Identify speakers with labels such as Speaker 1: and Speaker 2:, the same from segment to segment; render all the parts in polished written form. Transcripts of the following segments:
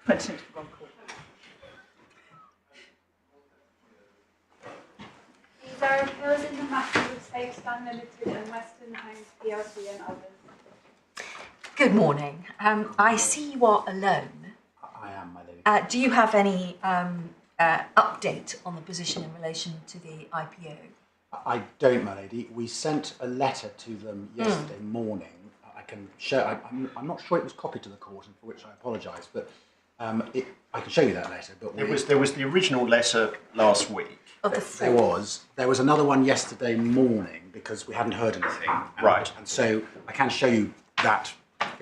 Speaker 1: Went into the wrong call.
Speaker 2: These are appeals in the matter of Safestand Ltd and Weston Homes PLC and others.
Speaker 1: Good morning. I see you are alone.
Speaker 3: I am, my lady.
Speaker 1: Do you have any update on the position in relation to the IPO?
Speaker 3: I don't, my lady. We sent a letter to them yesterday morning. I can show. I'm not sure it was copied to the court, and for which I apologise. But I can show you that letter. But
Speaker 4: there was the original letter last week.
Speaker 1: Of the four.
Speaker 3: There was another one yesterday morning because we hadn't heard anything.
Speaker 4: Right.
Speaker 3: And so I can show you that.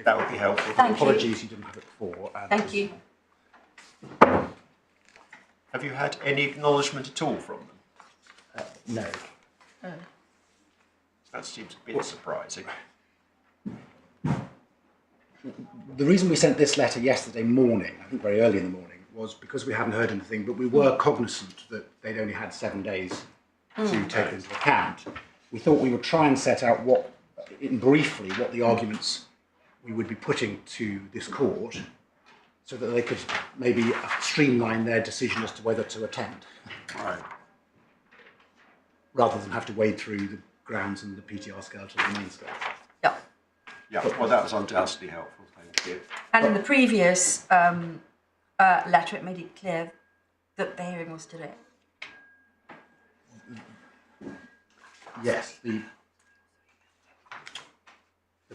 Speaker 4: That would be helpful.
Speaker 3: Apologies, you didn't have it before.
Speaker 1: Thank you.
Speaker 4: Have you had any acknowledgement at all from them?
Speaker 3: No.
Speaker 4: That seems a bit surprising.
Speaker 3: The reason we sent this letter yesterday morning, I think very early in the morning, was because we hadn't heard anything, but we were cognizant that they'd only had 7 days to take into account. We thought we would try and set out briefly what the arguments we would be putting to this court so that they could maybe streamline their decision as to whether to attend.
Speaker 4: Right.
Speaker 3: Rather than have to wade through the grounds and the PTR skeleton and the main skeleton.
Speaker 1: Yeah.
Speaker 4: Yeah, well, that was undoubtedly helpful, thank you.
Speaker 1: And in the previous letter, it made it clear that the hearing was delayed.
Speaker 3: Yes, the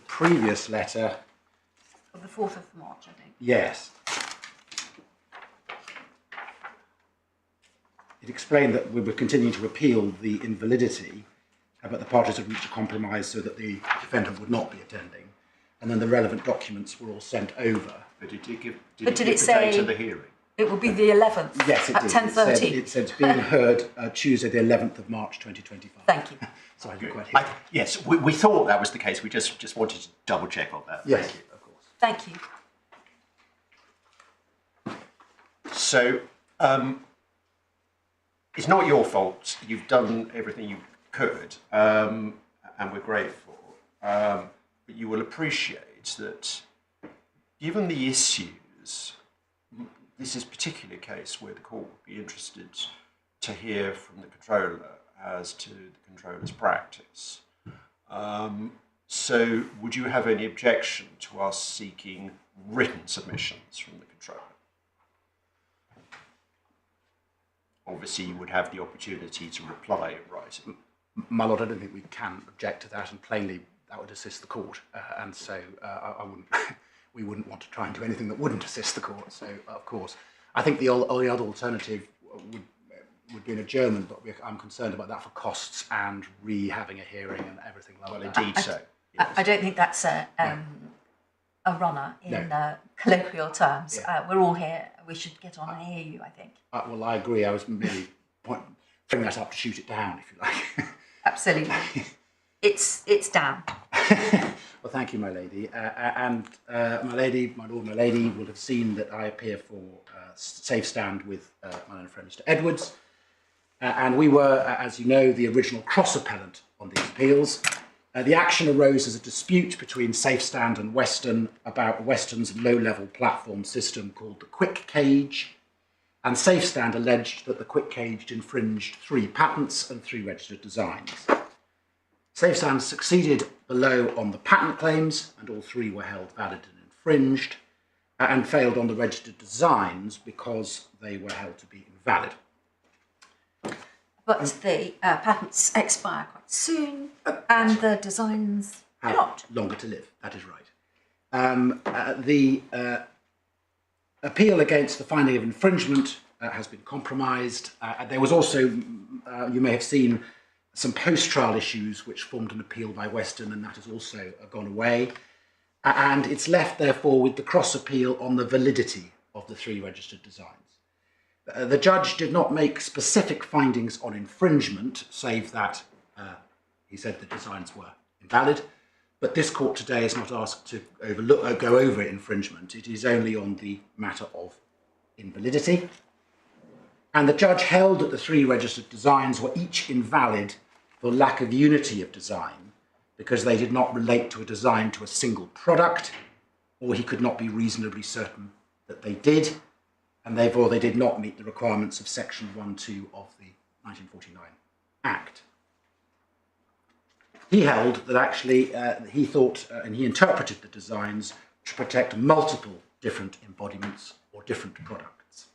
Speaker 3: previous letter.
Speaker 1: Of the 4th of March, I think.
Speaker 3: Yes. It explained that we were continuing to appeal the invalidity, but the parties had reached a compromise so that the defendant would not be attending, and then the relevant documents were all sent over.
Speaker 4: But did it give
Speaker 1: But
Speaker 4: the date of the hearing?
Speaker 1: It will be the 11th
Speaker 3: Yes, it
Speaker 1: at
Speaker 3: did.
Speaker 1: 10:30.
Speaker 3: It said being heard Tuesday, the 11th of March, 2025.
Speaker 1: Thank you.
Speaker 3: Sorry, I didn't quite hear.
Speaker 4: Yes, we thought that was the case. We just wanted to double check on that.
Speaker 3: Yes, of course.
Speaker 1: Thank you.
Speaker 4: So, it's not your fault. You've done everything you could, and we're grateful. But you will appreciate that, given the issues, this is a particular case where the court would be interested to hear from the controller as to the controller's practice. So, would you have any objection to us seeking written submissions from the controller? Obviously, you would have the opportunity to reply in writing.
Speaker 3: My lord, I don't think we can object to that, and plainly that would assist the court, and so I wouldn't. We wouldn't want to try and do anything that wouldn't assist the court. So, of course, I think the only other alternative would be an adjournment, but I'm concerned about that for costs and having a hearing and everything like that.
Speaker 4: Well, indeed so. Yes.
Speaker 1: I don't think that's a runner in colloquial terms.
Speaker 3: Yeah.
Speaker 1: We're all here. We should get on and hear you, I think.
Speaker 3: Well, I agree. I was merely bringing that up to shoot it down, if you like.
Speaker 1: Absolutely. It's down.
Speaker 3: Well, thank you, my lady. And my lord, my lady will have seen that I appear for Safestand with my own friend, Mr. Edwards. And we were, as you know, the original cross-appellant on these appeals. The action arose as a dispute between Safestand and Weston about Weston's low-level platform system called the Quick Cage. And Safestand alleged that the Quick Cage infringed 3 patents and 3 registered designs. Safestand succeeded below on the patent claims, and all 3 were held valid and infringed, and failed on the registered designs because they were held to be invalid.
Speaker 1: But the patents expire quite soon, and the designs
Speaker 3: have
Speaker 1: not.
Speaker 3: Longer to live, that is right. The appeal against the finding of infringement has been compromised. There was also, you may have seen, some post-trial issues which formed an appeal by Weston, and that has also gone away. And it's left, therefore, with the cross-appeal on the validity of the 3 registered designs. The judge did not make specific findings on infringement, save that he said the designs were invalid. But this court today is not asked to go over infringement. It is only on the matter of invalidity. And the judge held that the 3 registered designs were each invalid for lack of unity of design, because they did not relate to a design to a single product, or he could not be reasonably certain that they did, and therefore they did not meet the requirements of Section 1(2) of the 1949 Act. He held that actually he thought and he interpreted the designs to protect multiple different embodiments or different products.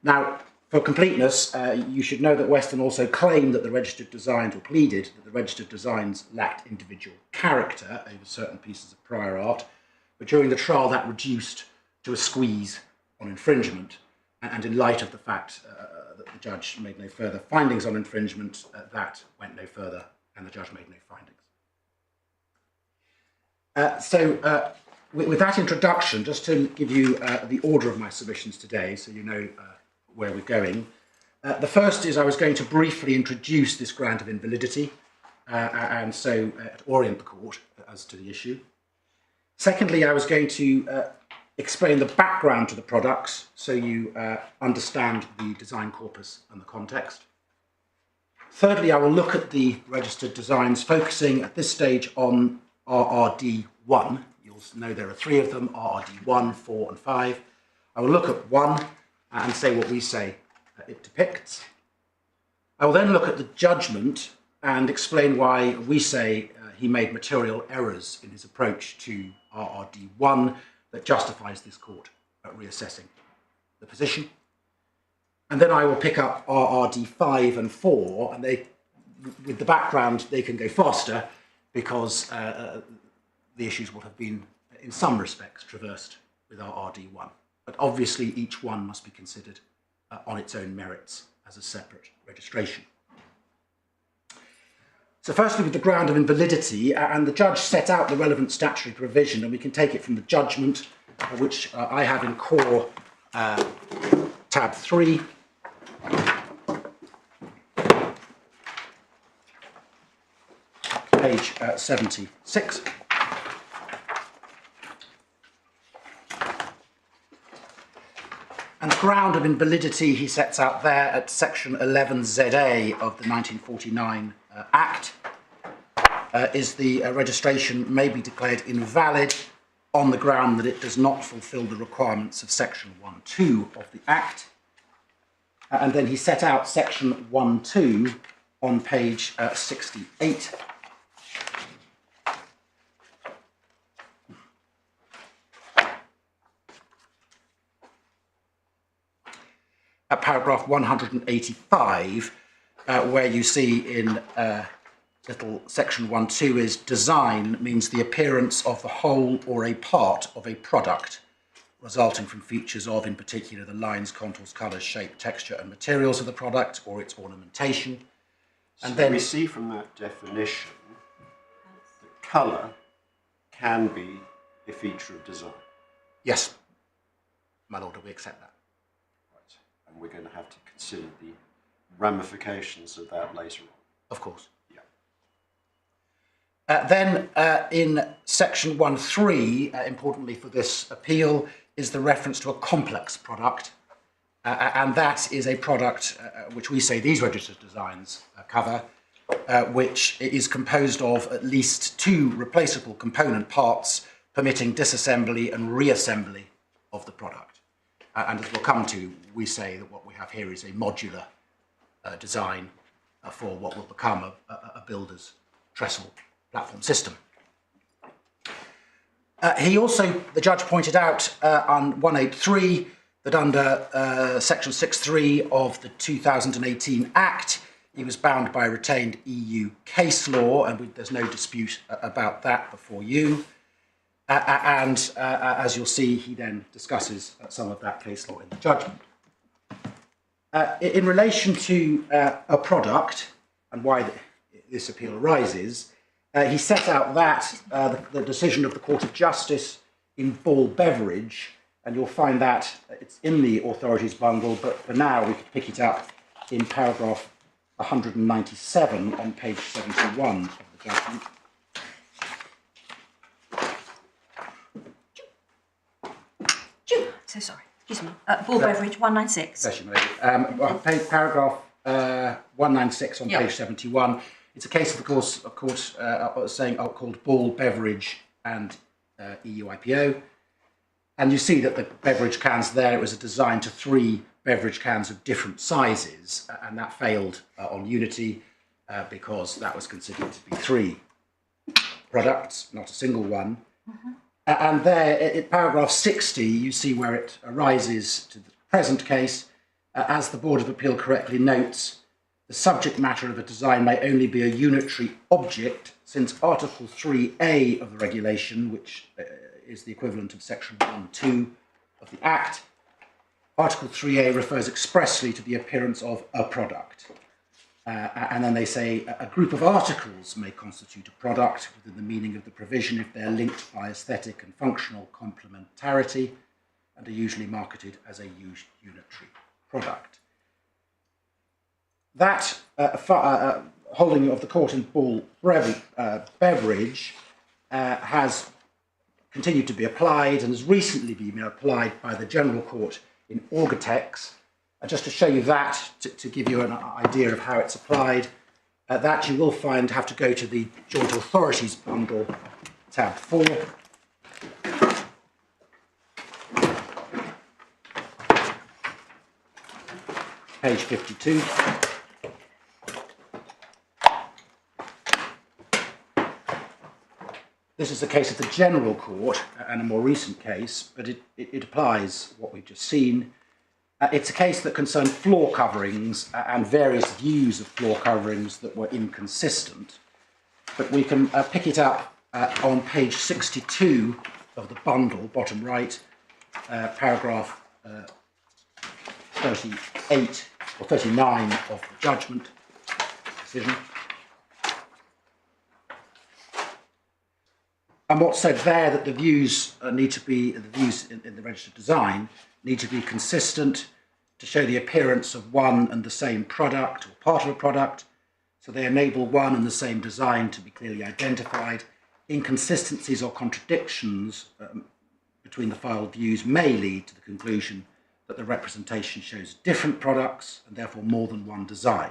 Speaker 3: Now, for completeness, you should know that Weston also claimed that the registered designs, or pleaded that the registered designs lacked individual character over certain pieces of prior art, but during the trial that reduced to a squeeze on infringement, and in light of the fact that the judge made no further findings on infringement, that went no further and the judge made no findings. With that introduction, just to give you the order of my submissions today, so you know where we're going. The first is I was going to briefly introduce this grant of invalidity and so orient the court as to the issue. Secondly, I was going to explain the background to the products so you understand the design corpus and the context. Thirdly, I will look at the registered designs, focusing at this stage on RRD1. You'll know there are 3 of them, RRD1, 4 and 5. I will look at 1 and say what we say it depicts. I will then look at the judgment and explain why we say he made material errors in his approach to RRD1 that justifies this court reassessing the position. And then I will pick up RRD5 and 4, and they, with the background, they can go faster because the issues will have been, in some respects, traversed with RRD1. But obviously each one must be considered on its own merits as a separate registration. So firstly, with the ground of invalidity, and the judge set out the relevant statutory provision, and we can take it from the judgment, which I have in core tab 3. Page 76. And the ground of invalidity he sets out there at section 11ZA of the 1949 Act is the registration may be declared invalid on the ground that it does not fulfil the requirements of section 1(2) of the Act. And then he set out section 1(2) on page 68. At paragraph 185, where you see in little section 1(2) is design means the appearance of the whole or a part of a product resulting from features of, in particular, the lines, contours, colours, shape, texture and materials of the product or its ornamentation. And
Speaker 4: so then we see from that definition that colour can be a feature of design.
Speaker 3: Yes, my lord, we accept that.
Speaker 4: And we're going to have to consider the ramifications of that later on.
Speaker 3: Of course.
Speaker 4: Yeah.
Speaker 3: Then in section 1(3, importantly for this appeal, is the reference to a complex product. And that is a product which we say these registered designs cover, which is composed of at least 2 replaceable component parts permitting disassembly and reassembly of the product. And as we'll come to, we say that what we have here is a modular design for what will become a builder's trestle platform system. The judge pointed out on 183 that under section 6(3) of the 2018 Act, he was bound by retained EU case law, and there's no dispute about that before you. As you'll see, he then discusses some of that case law in the judgment. In relation to a product and why this appeal arises, he set out that the decision of the Court of Justice in Ball Beverage, and you'll find that it's in the authorities bundle, but for now we could pick it up in paragraph 197 on page 71 of the judgment.
Speaker 1: So sorry, excuse me. Ball Beverage 196.
Speaker 3: Paragraph 196 on page 71. It's a case, of course, called Ball Beverage and EU IPO. And you see that the beverage cans there, it was designed to 3 beverage cans of different sizes, and that failed on Unity because that was considered to be 3 products, not a single one. And there, in paragraph 60, you see where it arises to the present case. As the Board of Appeal correctly notes, the subject matter of a design may only be a unitary object, since Article 3A of the regulation, which is the equivalent of Section 1(2) of the Act, Article 3A refers expressly to the appearance of a product. And then they say a group of articles may constitute a product within the meaning of the provision if they're linked by aesthetic and functional complementarity and are usually marketed as a unitary product. That holding of the court in Ball Beverage has continued to be applied and has recently been applied by the General Court in Orgatex. Just to show you that, to give you an idea of how it's applied, that you will have to go to the Joint Authorities Bundle, tab 4. Page 52. This is the case of the General Court and a more recent case, but it applies what we've just seen. It's a case that concerned floor coverings and various views of floor coverings that were inconsistent. But we can pick it up on page 62 of the bundle, bottom right, paragraph 38 or 39 of the judgment decision. And what's said there that the views need to be, the views in the registered design need to be consistent to show the appearance of one and the same product or part of a product, so they enable one and the same design to be clearly identified. Inconsistencies or contradictions between the filed views may lead to the conclusion that the representation shows different products and therefore more than one design.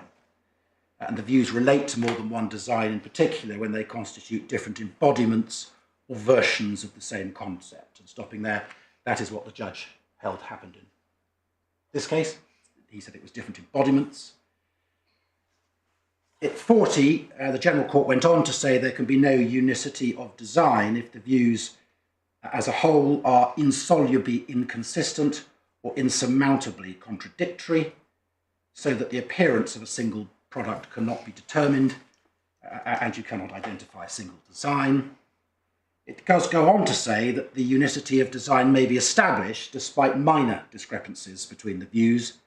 Speaker 3: And the views relate to more than one design in particular when they constitute different embodiments or versions of the same concept. And stopping there, that is what the judge held happened in this case. He said it was different embodiments. At 40, the General Court went on to say there can be no unicity of design if the views as a whole are insolubly inconsistent or insurmountably contradictory, so that the appearance of a single product cannot be determined and you cannot identify a single design. It does go on to say that the unicity of design may be established despite minor discrepancies between the views,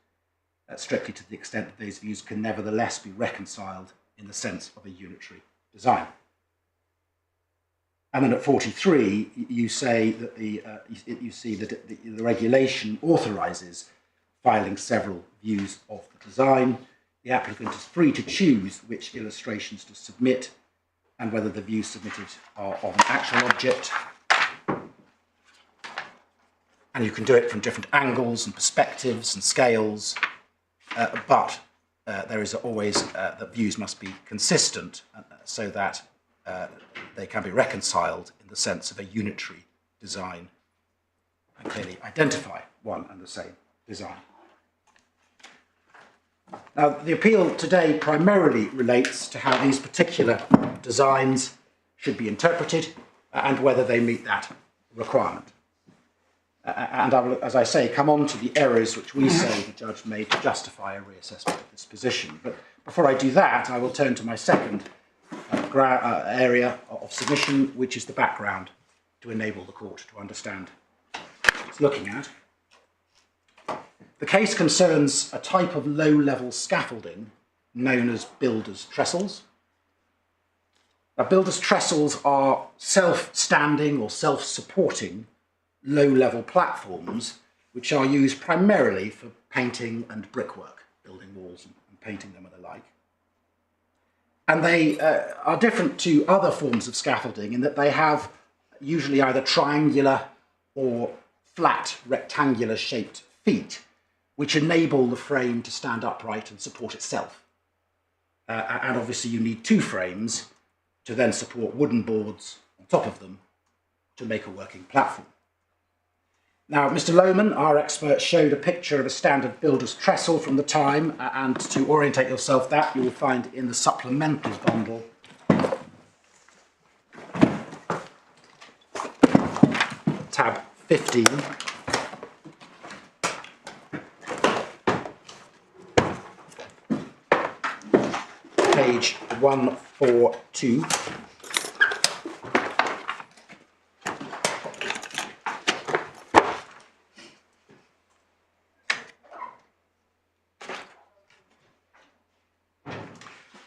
Speaker 3: strictly to the extent that these views can nevertheless be reconciled in the sense of a unitary design. And then at 43, you say that you see that the regulation authorises filing several views of the design. The applicant is free to choose which illustrations to submit and whether the views submitted are of an actual object. And you can do it from different angles and perspectives and scales, but there is always, the views must be consistent so that they can be reconciled in the sense of a unitary design and clearly identify one and the same design. Now, the appeal today primarily relates to how these particular designs should be interpreted and whether they meet that requirement. And I will, as I say, come on to the errors which we say the judge made to justify a reassessment of this position. But before I do that, I will turn to my second area of submission, which is the background to enable the court to understand what it's looking at. The case concerns a type of low-level scaffolding known as builders' trestles. Now, builders' trestles are self-standing or self-supporting low-level platforms which are used primarily for painting and brickwork, building walls and painting them and the like. And they are different to other forms of scaffolding in that they have usually either triangular or flat rectangular shaped feet which enable the frame to stand upright and support itself. And obviously you need 2 frames to then support wooden boards on top of them to make a working platform. Now, Mr. Lohman, our expert, showed a picture of a standard builder's trestle from the time, and to orientate yourself that you will find in the supplemental bundle tab 15. Page 142.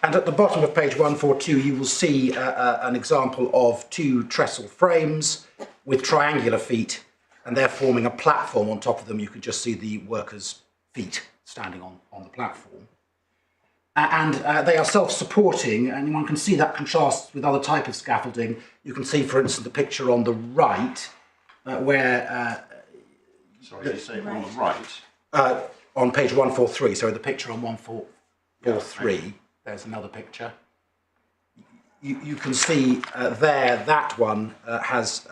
Speaker 3: And at the bottom of page 142, you will see an example of two trestle frames with triangular feet, and they're forming a platform on top of them. You can just see the workers' feet standing on the platform. And they are self-supporting, and one can see that contrasts with other type of scaffolding. You can see, for instance, the picture on the right, where...
Speaker 4: Sorry, you say on the right?
Speaker 3: On page 143, so the picture on 143.
Speaker 4: Yeah,
Speaker 3: there's another picture. You can see there, that one has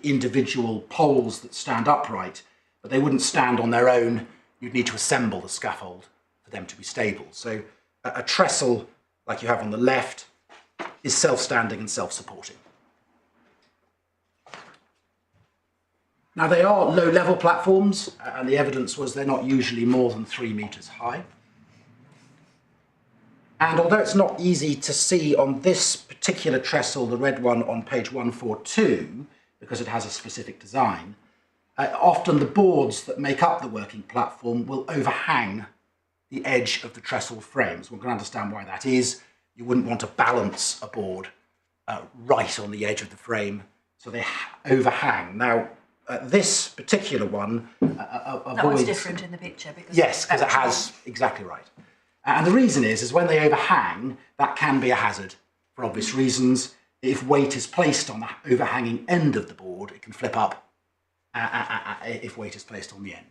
Speaker 3: individual poles that stand upright, but they wouldn't stand on their own. You'd need to assemble the scaffold for them to be stable. So a trestle, like you have on the left, is self-standing and self-supporting. Now, they are low-level platforms, and the evidence was they're not usually more than 3 meters high. And although it's not easy to see on this particular trestle, the red one on page 142, because it has a specific design, often the boards that make up the working platform will overhang the edge of the trestle frames. One can understand why that is. You wouldn't want to balance a board right on the edge of the frame, so they overhang. Now, this particular one avoids...
Speaker 1: That one's different in the picture. Because
Speaker 3: yes, because it has... Exactly right. And the reason is when they overhang, that can be a hazard for obvious reasons. If weight is placed on the overhanging end of the board, it can flip up if weight is placed on the end.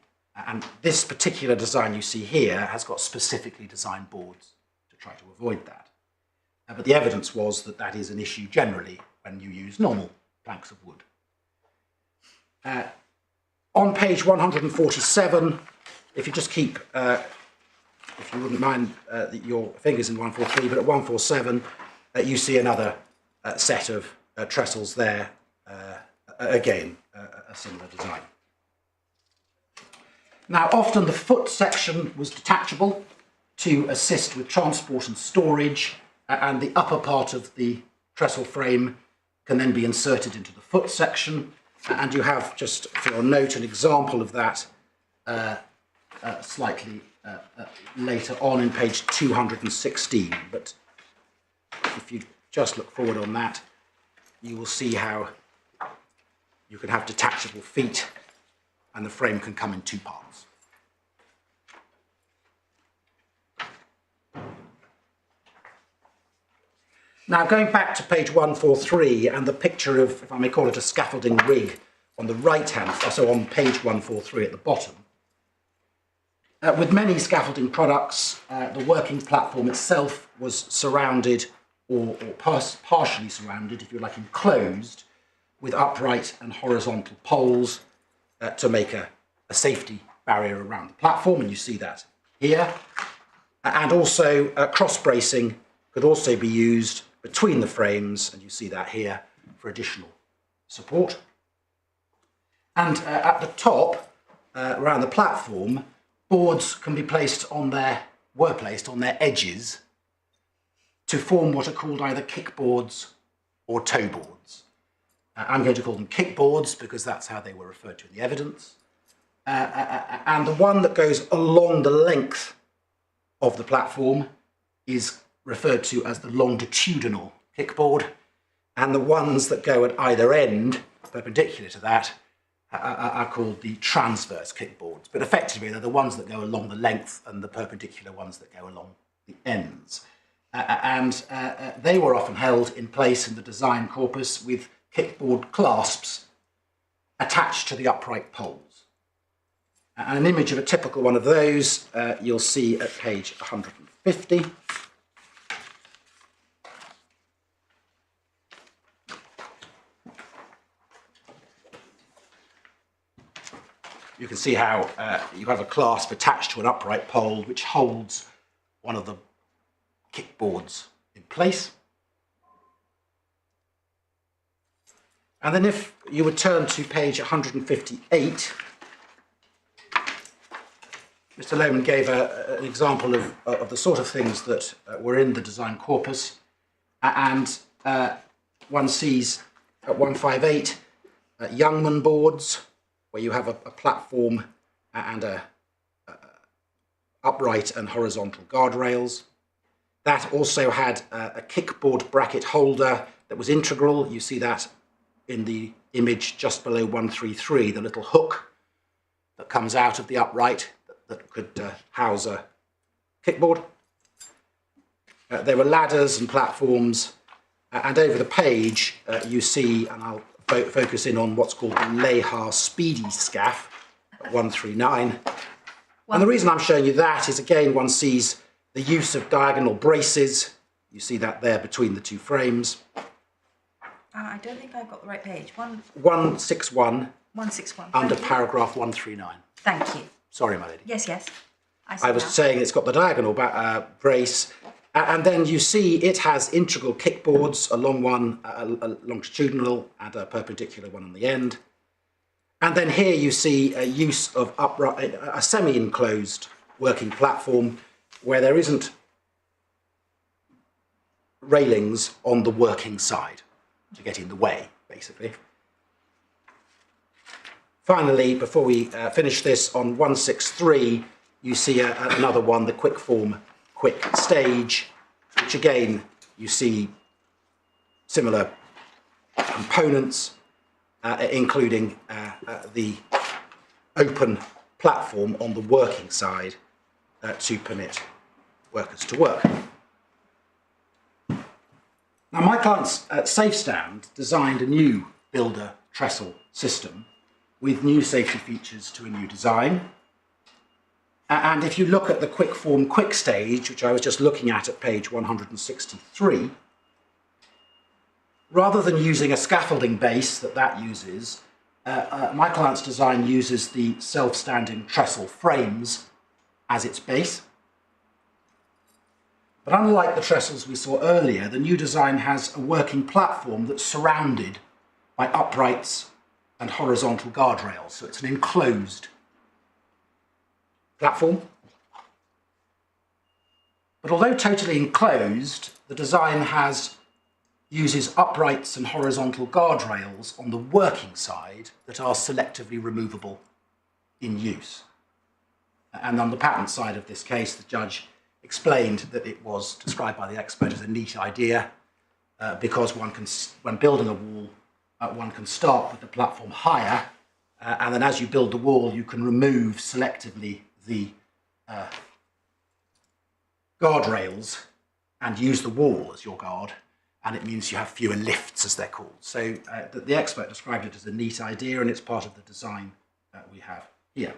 Speaker 3: And this particular design you see here has got specifically designed boards to try to avoid that. But the evidence was that that is an issue generally when you use normal planks of wood. On page 147, if you just keep... if you wouldn't mind your fingers in 143, but at 147 you see another set of trestles there, again, a similar design. Now, often the foot section was detachable to assist with transport and storage, and the upper part of the trestle frame can then be inserted into the foot section, and you have, just for your note, an example of that slightly later on in page 216, but if you just look forward on that, you will see how you can have detachable feet and the frame can come in two parts. Now, going back to page 143 and the picture of, if I may call it, a scaffolding rig on the right-hand, so on page 143 at the bottom, with many scaffolding products, the working platform itself was surrounded or partially surrounded, if you like, enclosed with upright and horizontal poles to make a safety barrier around the platform, and you see that here. And also cross-bracing could also be used between the frames, and you see that here for additional support. And at the top, around the platform, boards can be placed on were placed on their edges to form what are called either kickboards or toe boards. I'm going to call them kickboards because that's how they were referred to in the evidence. And the one that goes along the length of the platform is referred to as the longitudinal kickboard, and the ones that go at either end, perpendicular to that, are called the transverse kickboards, but effectively they're the ones that go along the length and the perpendicular ones that go along the ends. They were often held in place in the design corpus with kickboard clasps attached to the upright poles. And an image of a typical one of those you'll see at page 150. you can see how you have a clasp attached to an upright pole which holds one of the kickboards in place. And then if you would turn to page 158, Mr. Laing gave an example of the sort of things that were in the design corpus, and one sees at 158 Youngman boards, where you have a platform and upright and horizontal guardrails. That also had a kickboard bracket holder that was integral. You see that in the image just below 133, the little hook that comes out of the upright that could house a kickboard. There were ladders and platforms, and over the page you see, and I'll focus in on what's called the Laing Speedy Scaff at 139. And the reason I'm showing you that is, again, one sees the use of diagonal braces. You see that there between the two frames.
Speaker 1: I don't think I've got the right page.
Speaker 3: 161.
Speaker 1: 161.
Speaker 3: Under paragraph 139.
Speaker 1: Thank you.
Speaker 3: Sorry, my lady.
Speaker 1: Yes, yes.
Speaker 3: I was saying it's got the diagonal brace, and then you see it has integral kickboards, a long one, a longitudinal, and a perpendicular one on the end. And then here you see a use of a semi-enclosed working platform where there isn't railings on the working side to get in the way, basically. Finally, before we finish this, on 163, you see another one, the quick form quick stage, which again, you see similar components, including the open platform on the working side to permit workers to work. Now, my clients at Safestand designed a new builder trestle system with new safety features to a new design. And if you look at the quick form quick stage, which I was just looking at page 163, rather than using a scaffolding base that uses, my client's design uses the self-standing trestle frames as its base. But unlike the trestles we saw earlier, the new design has a working platform that's surrounded by uprights and horizontal guardrails, so it's an enclosed platform. But although totally enclosed, the design uses uprights and horizontal guardrails on the working side that are selectively removable in use. And on the patent side of this case, the judge explained that it was described by the expert as a neat idea because when building a wall, one can start with the platform higher, and then as you build the wall, you can remove selectively the guardrails and use the wall as your guard, and it means you have fewer lifts, as they're called. So the expert described it as a neat idea, and it's part of the design that we have here.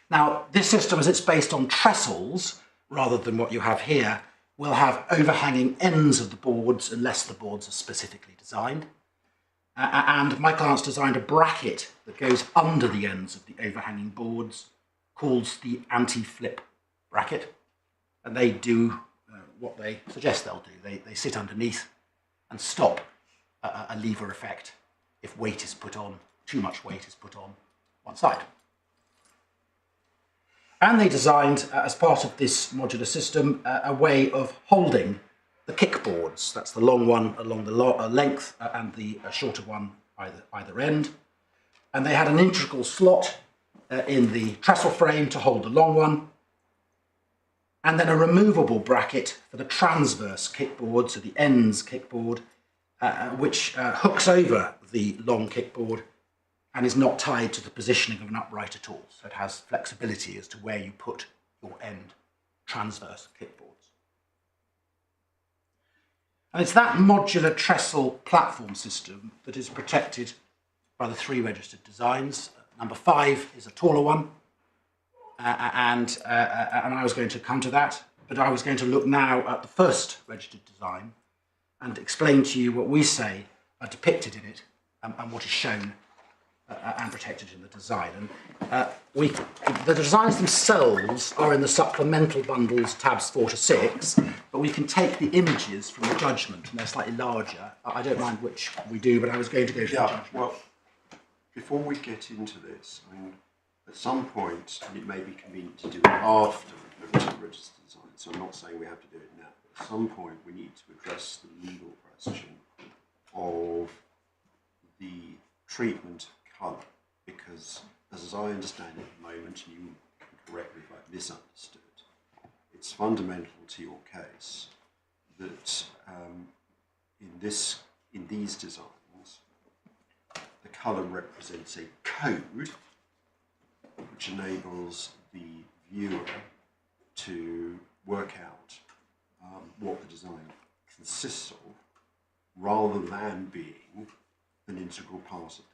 Speaker 3: Now, this system, as it's based on trestles, rather than what you have here, will have overhanging ends of the boards unless the boards are specifically designed. And my client's designed a bracket that goes under the ends of the overhanging boards, called the anti-flip bracket. And they do what they suggest they'll do. They sit underneath and stop a lever effect if weight is put on, too much weight is put on one side. And they designed, as part of this modular system, a way of holding the kickboards. That's the long one along the length and the shorter one either end. And they had an integral slot in the trestle frame to hold the long one, and then a removable bracket for the transverse kickboard, so the ends kickboard, which hooks over the long kickboard and is not tied to the positioning of an upright at all. So it has flexibility as to where you put your end transverse kickboards. And it's that modular trestle platform system that is protected by the 3 registered designs. Number 5 is a taller one, and I was going to come to that, but I was going to look now at the first registered design and explain to you what we say are depicted in it and what is shown and protected in the design. And the designs themselves are in the supplemental bundles, tabs 4 to 6, but we can take the images from the judgment, and they're slightly larger. I don't mind which we do, but I was going to go to the judgment.
Speaker 4: Well, before we get into this, I mean, at some point, and it may be convenient to do it after we've looked at registered design, so I'm not saying we have to do it now, but at some point we need to address the legal question of the treatment of colour, because as I understand it at the moment, and you can correct me if I've misunderstood, it's fundamental to your case that in these designs, the colour represents a code which enables the viewer to work out what the design consists of, rather than being an integral part of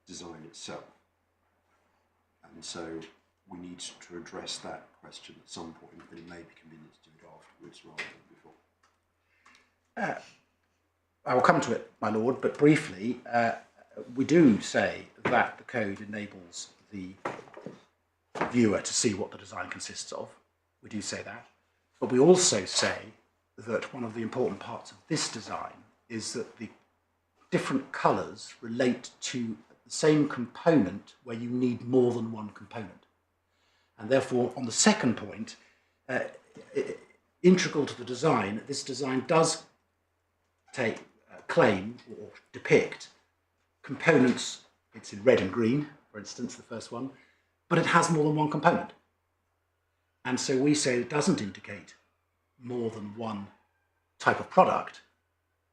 Speaker 4: the design itself. And so we need to address that question at some point, but it may be convenient to do it afterwards rather than before.
Speaker 3: I will come to it, my lord, but briefly, we do say that the code enables the viewer to see what the design consists of. We do say that. But we also say that one of the important parts of this design is that the different colours relate to the same component where you need more than one component. And therefore, on the second point, integral to the design, this design does claim or depict components. It's in red and green, for instance, the first one, but it has more than one component. And so we say it doesn't indicate more than one type of product.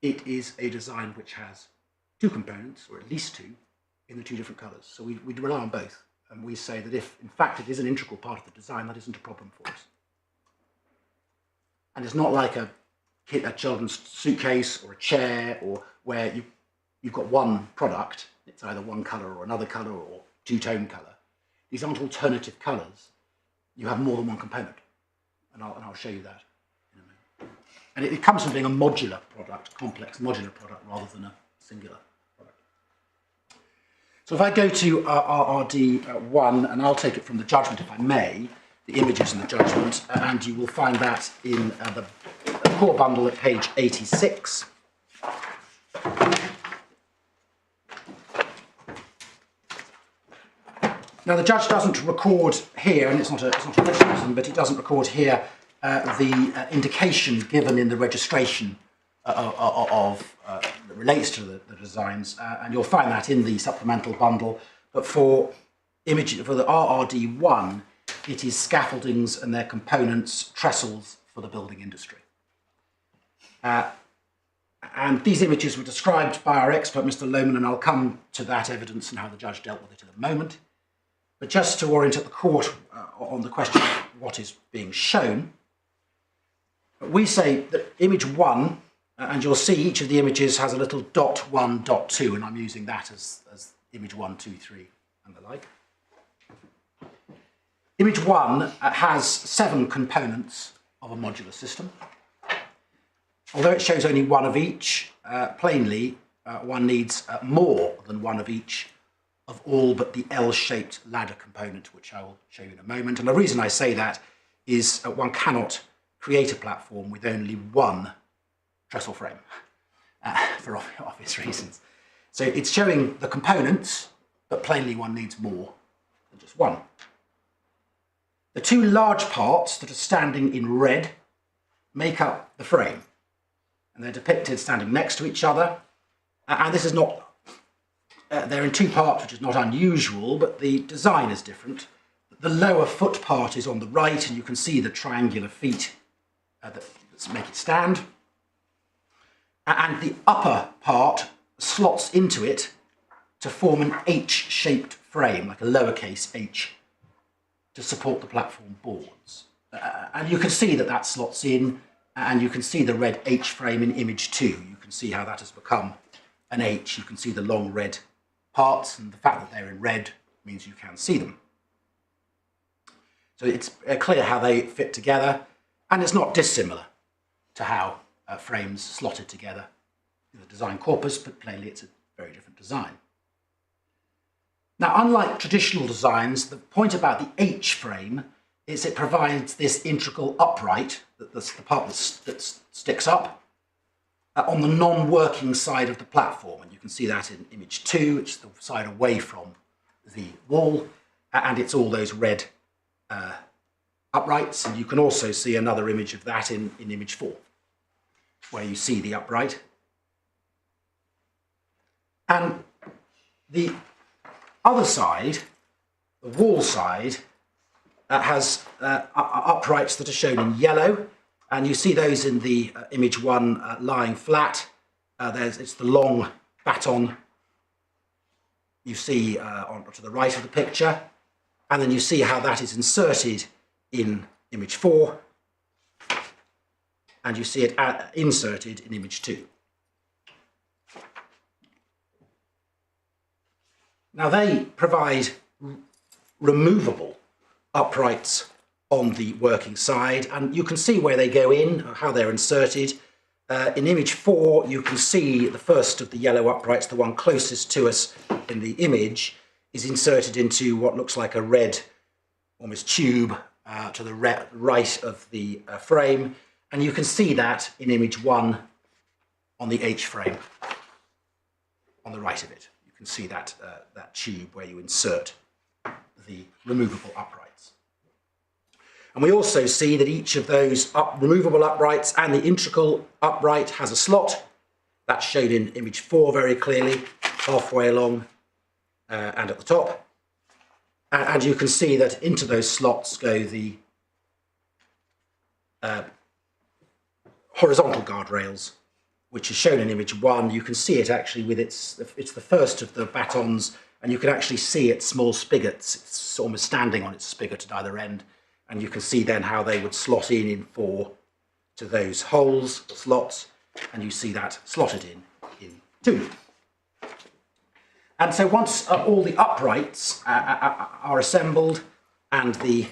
Speaker 3: It is a design which has two components, or at least two, in the two different colours. So we rely on both. And we say that if, in fact, it is an integral part of the design, that isn't a problem for us. And it's not like a children's suitcase or a chair, or where you've got one product, it's either one colour or another colour or two-tone colour. These aren't alternative colours. You have more than one component. And I'll show you that in a minute. And it comes from being a modular product, complex modular product, rather than a singular product. So if I go to RRD1, and I'll take it from the judgment, if I may, the images in the judgment, and you will find that in the core bundle at page 86. Now the judge doesn't record here, and it's not a criticism, but he doesn't record here the indication given in the registration that relates to the designs, and you'll find that in the supplemental bundle. But for the RRD1, it is scaffoldings and their components, trestles for the building industry. And these images were described by our expert, Mr. Lohman, and I'll come to that evidence and how the judge dealt with it in a moment. But just to orient the court on the question of what is being shown, we say that image 1, and you'll see each of the images has a little dot 1, dot 2, and I'm using that as image 1, 2, 3, and the like. Image 1 has 7 components of a modular system. Although it shows only one of each, plainly one needs more than one of each of all but the L-shaped ladder component, which I will show you in a moment. And the reason I say that is one cannot create a platform with only one trestle frame, for obvious reasons. So it's showing the components, but plainly one needs more than just one. The two large parts that are standing in red make up the frame, and they're depicted standing next to each other. And this is not, they're in two parts, which is not unusual, but the design is different. The lower foot part is on the right, and you can see the triangular feet that make it stand. And the upper part slots into it to form an H-shaped frame, like a lowercase h, to support the platform boards. And you can see that that slots in, and you can see the red H frame in image 2. You can see how that has become an H. You can see the long red parts, and the fact that they're in red means you can see them. So it's clear how they fit together, and it's not dissimilar to how frames slotted together in the design corpus, but plainly it's a very different design. Now, unlike traditional designs, the point about the H-frame is it provides this integral upright, that's the part that sticks up, on the non-working side of the platform. And you can see that in image 2, it's the side away from the wall, and it's all those red uprights. And you can also see another image of that in image 4, where you see the upright. And the other side, the wall side, has uprights that are shown in yellow, and you see those in the image 1 lying flat. It's the long baton you see to the right of the picture, and then you see how that is inserted in image 4, and you see it inserted in image 2. Now, they provide removable uprights on the working side, and you can see where they go in, how they're inserted. In image 4, you can see the first of the yellow uprights, the one closest to us in the image, is inserted into what looks like a red, almost tube to the right of the frame, and you can see that in image 1 on the H-frame, on the right of it. You can see that, that tube where you insert the removable uprights. And we also see that each of those removable uprights and the integral upright has a slot. That's shown in image 4 very clearly, halfway along and at the top. And you can see that into those slots go the horizontal guardrails, which is shown in image 1. You can see it actually with it's the first of the batons, and you can actually see its small spigots. It's almost standing on its spigot at either end, and you can see then how they would slot in 4 to those holes, slots, and you see that slotted in 2. And so once all the uprights are assembled and the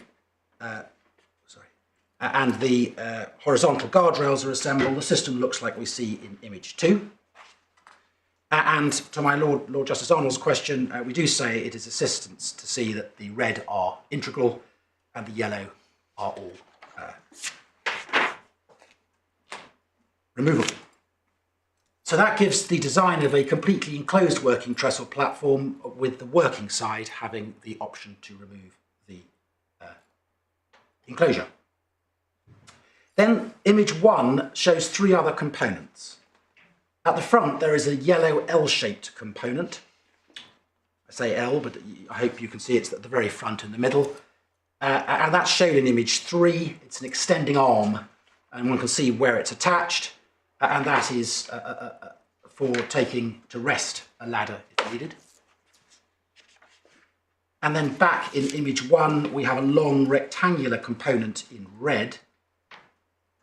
Speaker 3: horizontal guardrails are assembled, the system looks like we see in image 2. And to my Lord Justice Arnold's question, we do say it is assistance to see that the red are integral and the yellow are all removable. So that gives the design of a completely enclosed working trestle platform, with the working side having the option to remove the enclosure. Then image 1 shows 3 other components. At the front there is a yellow L-shaped component. I say L, but I hope you can see it's at the very front in the middle. And that's shown in image 3. It's an extending arm, and one can see where it's attached, and that is for taking to rest a ladder if needed. And then back in image 1 we have a long rectangular component in red,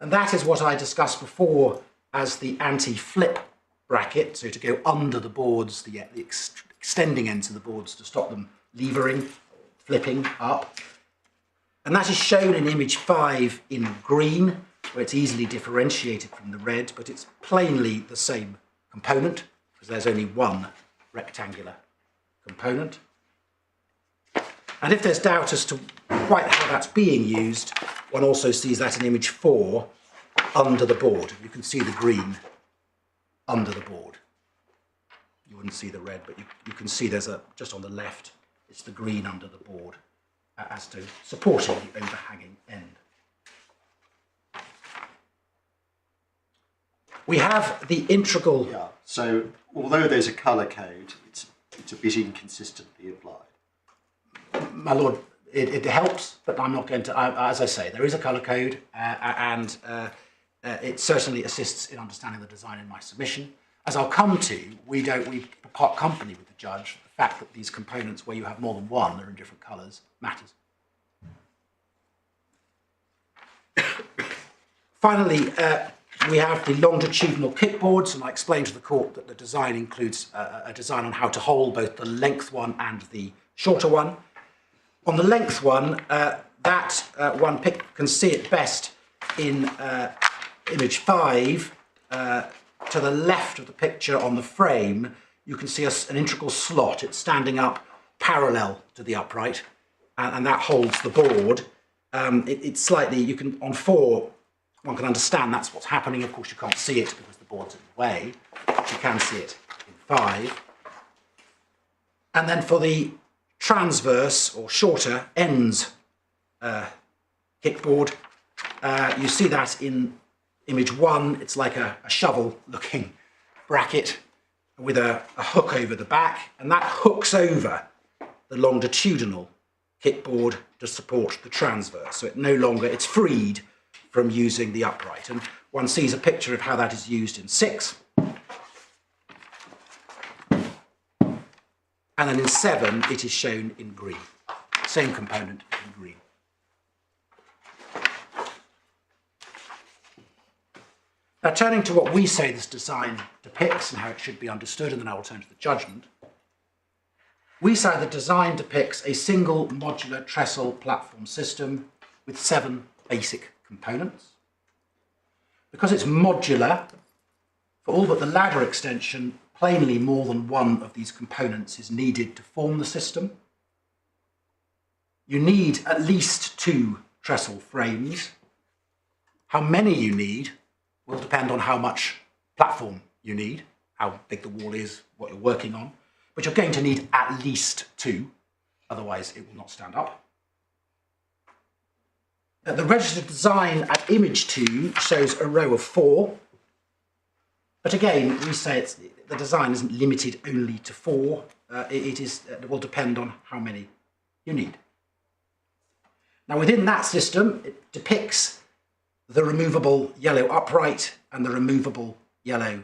Speaker 3: and that is what I discussed before as the anti-flip bracket, so to go under the boards, the extending ends of the boards to stop them levering, flipping up. And that is shown in image 5 in green, where it's easily differentiated from the red, but it's plainly the same component, because there's only one rectangular component. And if there's doubt as to quite how that's being used, one also sees that in image 4 under the board. You can see the green under the board. You wouldn't see the red, but you can see there's just on the left, it's the green under the board as to supporting the overhanging end. We have the integral...
Speaker 4: Yeah, so although there's a colour code, it's a bit inconsistently applied.
Speaker 3: My Lord, it helps, but I'm not going to... as I say, there is a colour code, and it certainly assists in understanding the design in my submission. As I'll come to, we part company with the judge. The fact that these components, where you have more than one, they're in different colours, matters. Finally, we have the longitudinal kickboards, and I explained to the court that the design includes a design on how to hold both the length one and the shorter one. On the length one, one can see it best in image 5. To the left of the picture on the frame, you can see an integral slot. It's standing up parallel to the upright, and that holds the board. It's slightly, you can, on 4, one can understand that's what's happening. Of course, you can't see it because the board's in the way, but you can see it in 5. And then for the transverse or shorter ends kickboard, you see that in image 1. It's like a shovel-looking bracket with a hook over the back, and that hooks over the longitudinal kickboard to support the transverse. So it no longer, it's freed from using the upright. And one sees a picture of how that is used in 6. And then in 7, it is shown in green. Same component in green. Now, turning to what we say this design depicts and how it should be understood, and then I will turn to the judgment. We say the design depicts a single modular trestle platform system with 7 basic components. Because it's modular, for all but the ladder extension, plainly more than one of these components is needed to form the system. You need at least 2 trestle frames. How many you need will depend on how much platform you need, how big the wall is, what you're working on. But you're going to need at least 2, otherwise it will not stand up. The registered design at image 2 shows a row of 4. But again, we say the design isn't limited only to 4. It will depend on how many you need. Now, within that system, it depicts the removable yellow upright and the removable yellow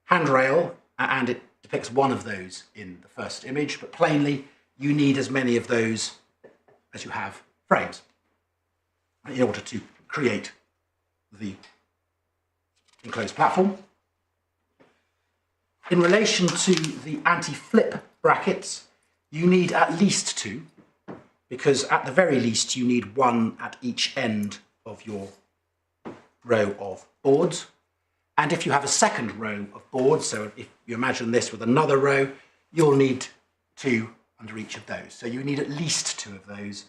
Speaker 3: handrail, and it depicts one of those in the first image, but plainly you need as many of those as you have frames in order to create the enclosed platform. In relation to the anti-flip brackets, you need at least 2, because at the very least you need 1 at each end of your row of boards. And if you have a second row of boards, so if you imagine this with another row, you'll need 2 under each of those. So you need at least 2 of those,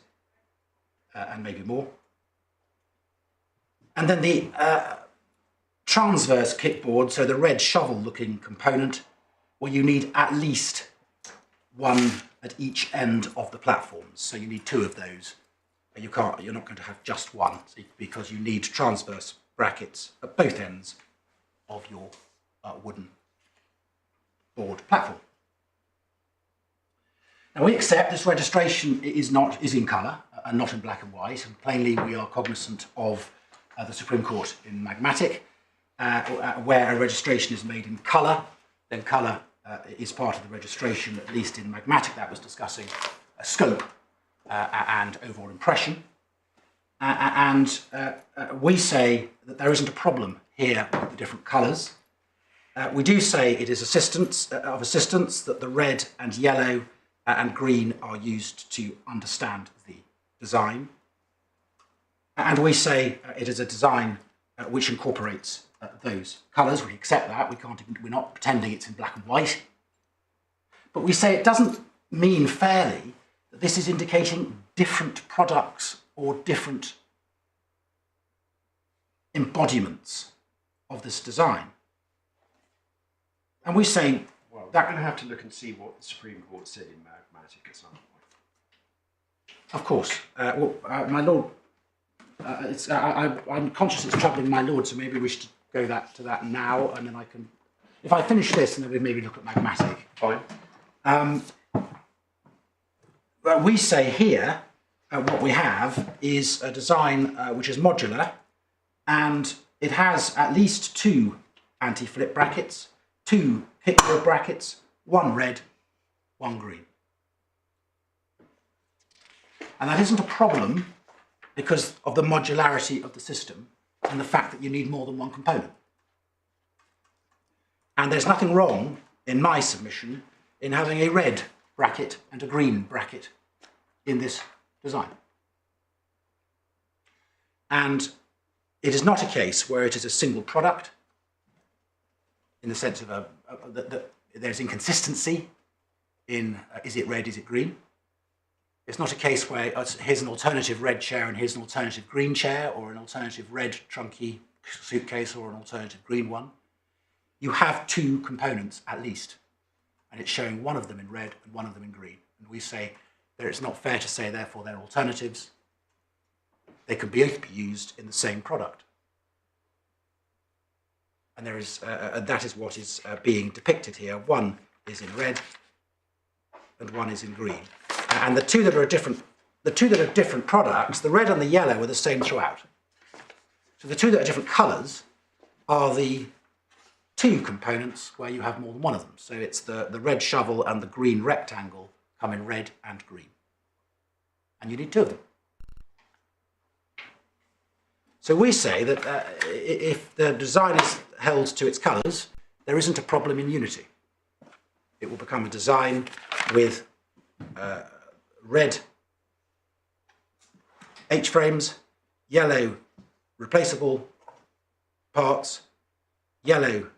Speaker 3: and maybe more. And then the transverse kickboard, so the red shovel-looking component, well, you need at least 1 at each end of the platforms. So you need 2 of those. You're not going to have just 1, because you need transverse brackets at both ends of your wooden board platform. Now, we accept this registration is in colour and not in black and white, and plainly we are cognizant of the Supreme Court in Magmatic, where a registration is made in colour, then colour is part of the registration, at least in Magmatic. That was discussing a scope and overall impression. We say that there isn't a problem here with the different colours. We do say it is assistance, that the red and yellow and green are used to understand the design. And we say it is a design which incorporates those colours. We accept that. We're not pretending it's in black and white. But we say it doesn't mean fairly that this is indicating different products or different embodiments of this design. And we say,
Speaker 4: well, we're going to have to look and see what the Supreme Court said in Magmatic at some point.
Speaker 3: Of course. My Lord, I'm conscious it's troubling my Lord, so maybe we should go to that now, and then I can, if I finish this, and then we maybe look at Magmatic.
Speaker 4: Fine.
Speaker 3: We say here, what we have is a design which is modular, and it has at least 2 anti-flip brackets, 2 kickboard brackets, 1 red, 1 green. And that isn't a problem because of the modularity of the system and the fact that you need more than 1 component. And there's nothing wrong in my submission in having a red bracket and a green bracket in this design. And it is not a case where it is a single product in the sense of that there's inconsistency in is it red, is it green? It's not a case where here's an alternative red chair and here's an alternative green chair, or an alternative red trunky suitcase or an alternative green one. You have two components at least, and it's showing one of them in red and one of them in green. And we say that it's not fair to say therefore they're alternatives. They can both be used in the same product. And there is, that is what is being depicted here. One is in red and one is in green. And the two that are different products, the red and the yellow are the same throughout. So the two that are different colours are the two components where you have more than one of them. So it's the red shovel and the green rectangle come in red and green. And you need two of them. So we say that if the design is held to its colours, there isn't a problem in unity. It will become a design with red H-frames, yellow replaceable parts, yellow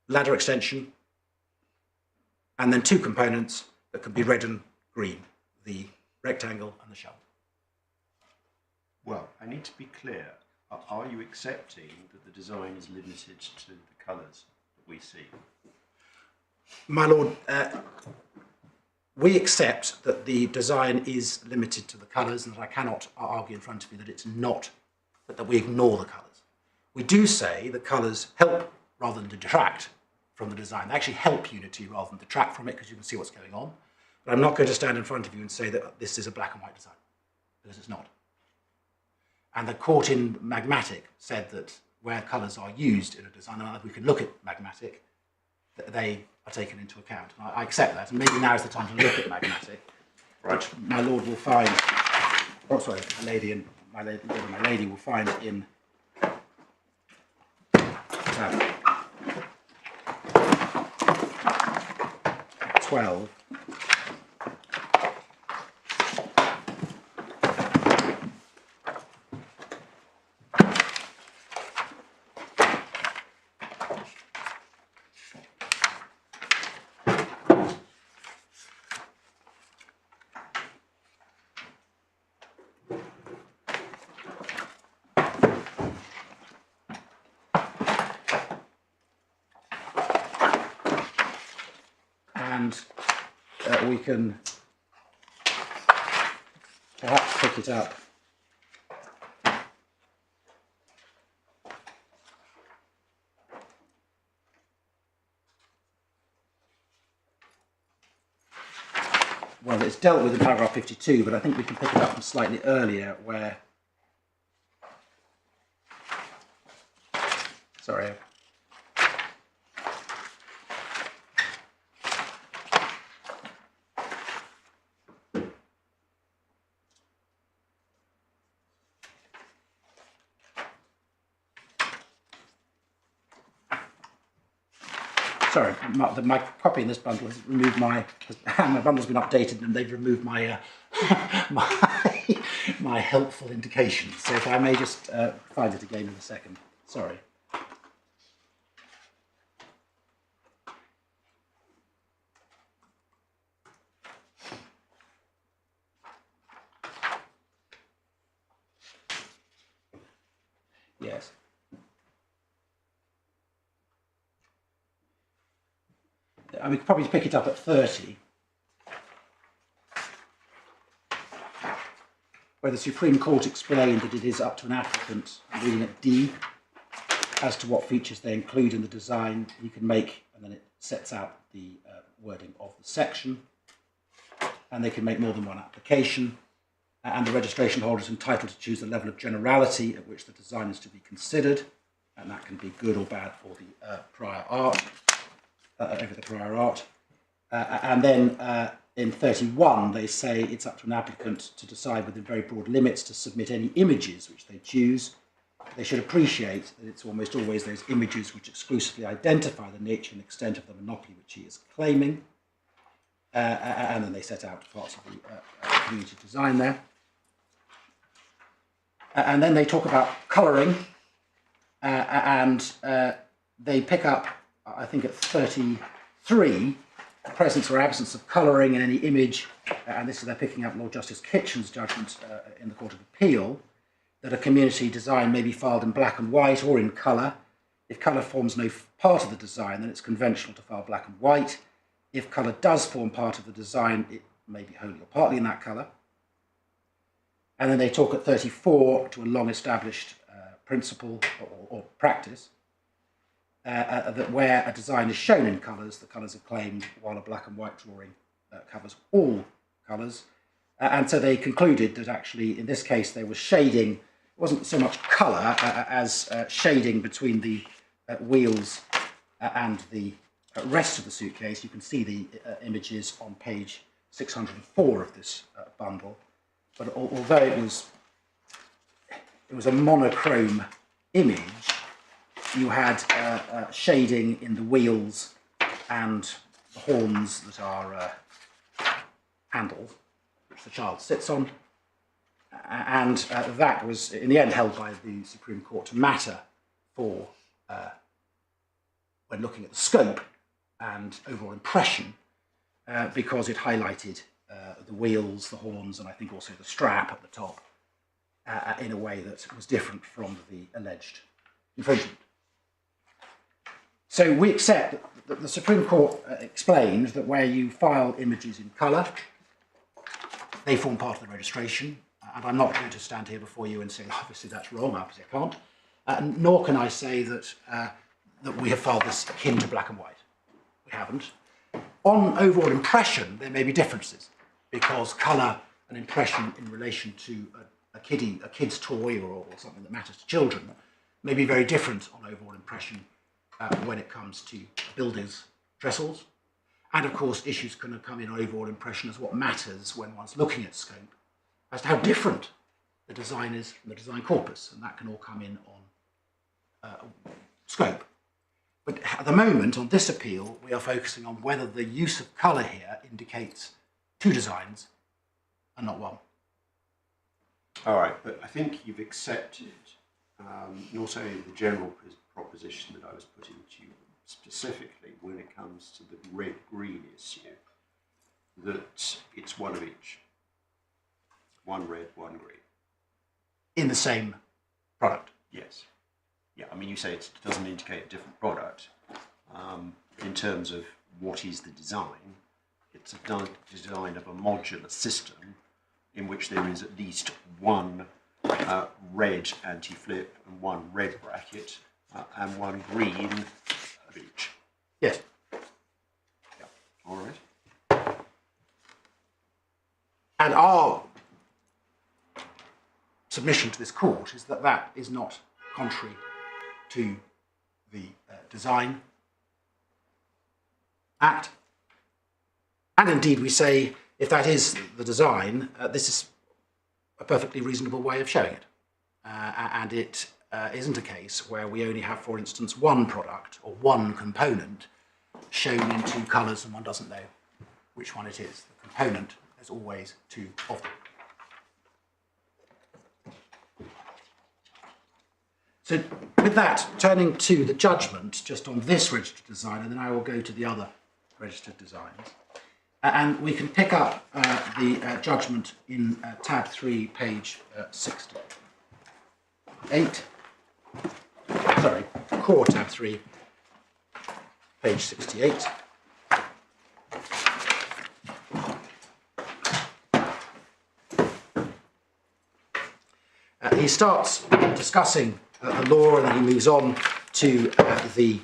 Speaker 3: ladder extension, and then two components that can be red and green, the rectangle and the shovel.
Speaker 4: Well, I need to be clear. Are you accepting that the design is limited to the colours that we see?
Speaker 3: My Lord, we accept that the design is limited to the colours, and that I cannot argue in front of you that it's not, that we ignore the colours. We do say that colours help rather than detract from the design. They actually help unity rather than detract from it, because you can see what's going on. But I'm not going to stand in front of you and say that this is a black and white design, because it's not. And the court in Magmatic said that where colours are used in a design, and we can look at Magmatic, that they are taken into account. And I accept that, and maybe now is the time to look at Magmatic, which my Lord will find, oh sorry, my lady will find in tab 12. And we can perhaps pick it up well, it's dealt with in paragraph 52, but I think we can pick it up from slightly earlier where, sorry, sorry, my copy in this bundle has removed my bundle's been updated and they've removed my my helpful indications. So if I may just find it again in a second. Sorry. Yes. We could probably pick it up at 30, where the Supreme Court explained that it is up to an applicant, reading at D, as to what features they include in the design he can make, and then it sets out the wording of the section, and they can make more than one application, and the registration holder is entitled to choose the level of generality at which the design is to be considered, and that can be good or bad for the prior art. Over the prior art. And then in 31 they say it's up to an applicant to decide within very broad limits to submit any images which they choose. They should appreciate that it's almost always those images which exclusively identify the nature and extent of the monopoly which he is claiming. And then they set out parts of the community design there. And then they talk about colouring, and they pick up, I think at 33, presence or absence of colouring in any image, and this is they're picking up Lord Justice Kitchen's judgment in the Court of Appeal, that a community design may be filed in black and white or in colour. If colour forms no part of the design, then it's conventional to file black and white. If colour does form part of the design, it may be wholly or partly in that colour. And then they talk at 34 to a long-established principle or practice, that where a design is shown in colours, the colours are claimed, while a black and white drawing covers all colours. And so they concluded that actually, in this case, there was shading. It wasn't so much colour as shading between the wheels and the rest of the suitcase. You can see the images on page 604 of this bundle. But although it was a monochrome image, you had shading in the wheels and the horns that are handles, which the child sits on, and that was in the end held by the Supreme Court to matter for when looking at the scope and overall impression, because it highlighted the wheels, the horns, and I think also the strap at the top in a way that was different from the alleged infringement. So we accept that the Supreme Court explained that where you file images in colour, they form part of the registration, and I'm not going to stand here before you and say, obviously that's wrong, obviously I can't, nor can I say that, that we have filed this akin to black and white. We haven't. On overall impression, there may be differences, because colour and impression in relation to a kid's toy or something that matters to children may be very different on overall impression when it comes to builders' trestles. And of course, issues can come in on overall impression as what matters when one's looking at scope, as to how different the design is from the design corpus, and that can all come in on scope. But at the moment, on this appeal, we are focusing on whether the use of colour here indicates two designs and not one.
Speaker 4: All right, but I think you've accepted not only the general proposition that I was putting to you, specifically when it comes to the red-green issue, that it's one of each. One red, one green.
Speaker 3: In the same product?
Speaker 4: Yes. Yeah, I mean, you say it doesn't indicate a different product. In terms of what is the design, it's a design of a modular system in which there is at least one red anti-flip and one red bracket and one green of each.
Speaker 3: Yes.
Speaker 4: Yeah. All right.
Speaker 3: And our submission to this court is that that is not contrary to the Design Act. And indeed we say, if that is the design, this is a perfectly reasonable way of showing it. And it isn't a case where we only have, for instance, one product or one component shown in two colours and one doesn't know which one it is. The component, there's always two of them. So with that, turning to the judgment just on this registered design, and then I will go to the other registered designs. And we can pick up the judgment in tab 3, page 68. Sorry, core tab 3, page 68. He starts discussing the law, and then he moves on to the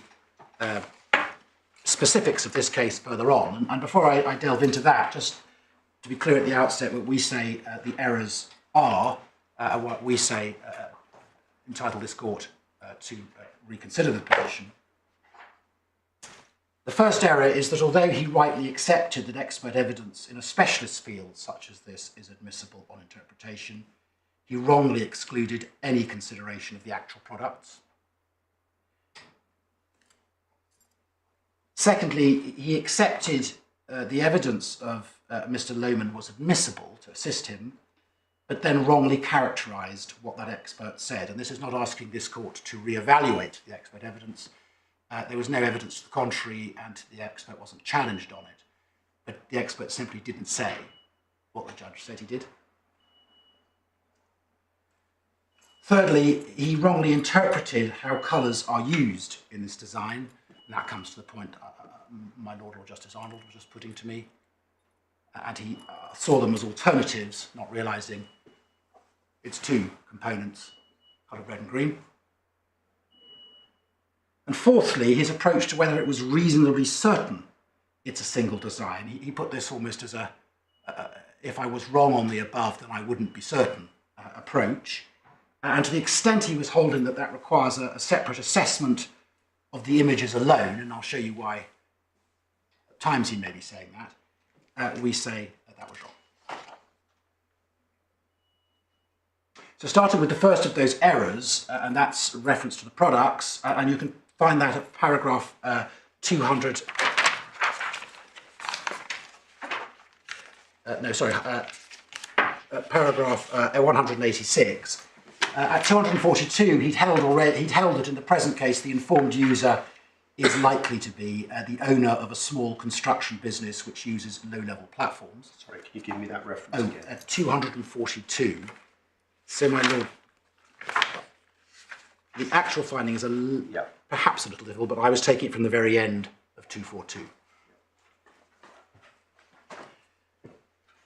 Speaker 3: specifics of this case further on. And before I delve into that, just to be clear at the outset, what we say the errors are, what we say entitle this court to reconsider the position. The first error is that although he rightly accepted that expert evidence in a specialist field such as this is admissible on interpretation, he wrongly excluded any consideration of the actual products. Secondly, he accepted the evidence of Mr. Lohman was admissible to assist him, but then wrongly characterised what that expert said. And this is not asking this court to re-evaluate the expert evidence. There was no evidence to the contrary, and the expert wasn't challenged on it. but the expert simply didn't say what the judge said he did. Thirdly, he wrongly interpreted how colours are used in this design, and that comes to the point my Lord Justice Arnold was just putting to me, and he saw them as alternatives, not realising it's two components, coloured red and green. And fourthly, his approach to whether it was reasonably certain it's a single design. He put this almost as a if I was wrong on the above, then I wouldn't be certain approach. And to the extent he was holding that that requires a separate assessment of the images alone, and I'll show you why at times he may be saying that, we say that was wrong. So starting with the first of those errors, and that's reference to the products, and you can find that at paragraph 200. Paragraph 186. At 242, he'd held that in the present case the informed user is likely to be the owner of a small construction business which uses low-level platforms.
Speaker 4: Sorry, can you give me that reference again?
Speaker 3: At 242. So, my lord, the actual finding is perhaps a little difficult, but I was taking it from the very end of 242.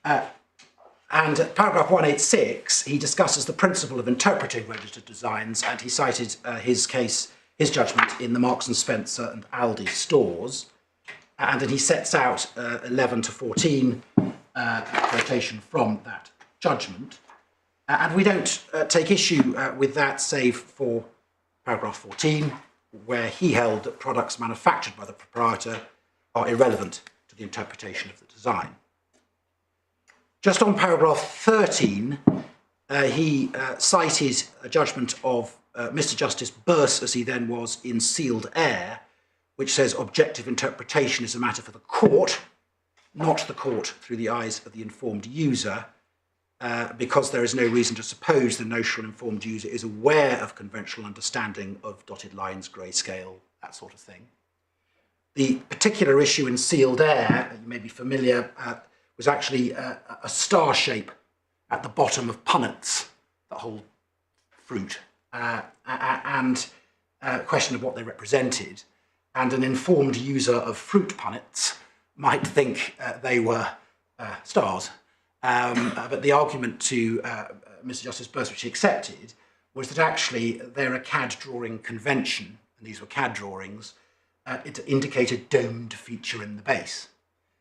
Speaker 3: And at paragraph 186, he discusses the principle of interpreting registered designs, and he cited his judgment in the Marks and Spencer and Aldi stores, and then he sets out 11 to 14 quotation from that judgment. And we don't take issue with that, save for paragraph 14, where he held that products manufactured by the proprietor are irrelevant to the interpretation of the design. Just on paragraph 13, he cited a judgment of Mr. Justice Burse, as he then was, in Sealed Air, which says objective interpretation is a matter for the court, not the court through the eyes of the informed user, because there is no reason to suppose the notional informed user is aware of conventional understanding of dotted lines, grayscale, that sort of thing. The particular issue in Sealed Air, you may be familiar, was actually a star shape at the bottom of punnets, the whole fruit, and a question of what they represented. And an informed user of fruit punnets might think they were stars. But the argument to Mr. Justice Burse, which he accepted, was that actually they're a CAD drawing convention, and these were CAD drawings, it indicated domed feature in the base.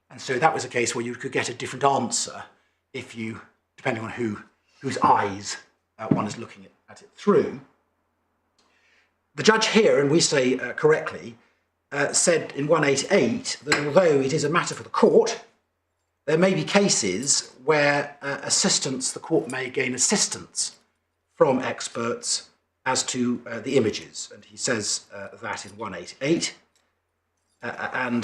Speaker 3: And so that was a case where you could get a different answer if you, depending on whose eyes one is looking at it through. The judge here, and we say correctly, said in 188 that although it is a matter for the court, there may be cases where the court may gain assistance from experts as to the images. And he says that in 188. And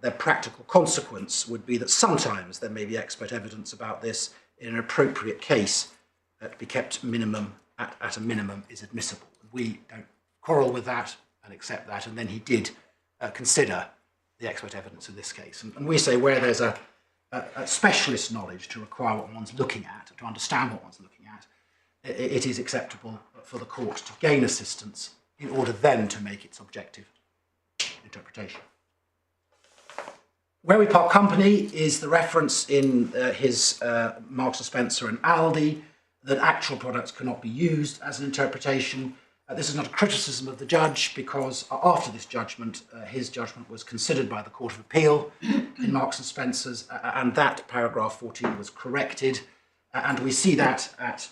Speaker 3: their practical consequence would be that sometimes there may be expert evidence about this in an appropriate case to be kept at a minimum is admissible. We don't quarrel with that and accept that, and then he did consider the expert evidence in this case. And we say where there's a specialist knowledge to require what one's looking at, to understand what one's looking at, it is acceptable for the court to gain assistance in order then to make its objective interpretation. Where we part company is the reference in his Marks and Spencer and Aldi that actual products cannot be used as an interpretation. This is not a criticism of the judge, because after this judgment, his judgment was considered by the Court of Appeal in Marks and Spencer's, and that paragraph 14 was corrected, and we see that at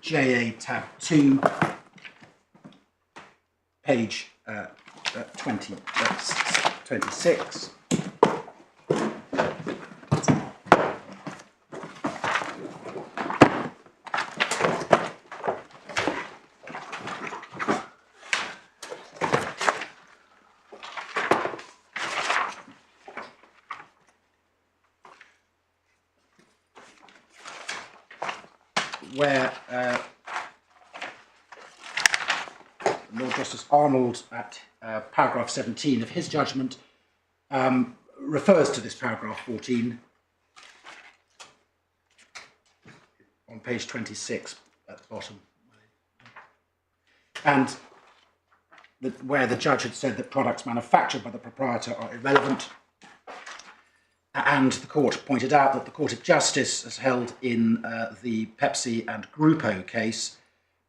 Speaker 3: JA tab 2, page 26. Where Lord Justice Arnold, at paragraph 17 of his judgment, refers to this paragraph 14 on page 26 at the bottom, and where the judge had said that products manufactured by the proprietor are irrelevant. And the court pointed out that the Court of Justice has held in the Pepsi and Grupo case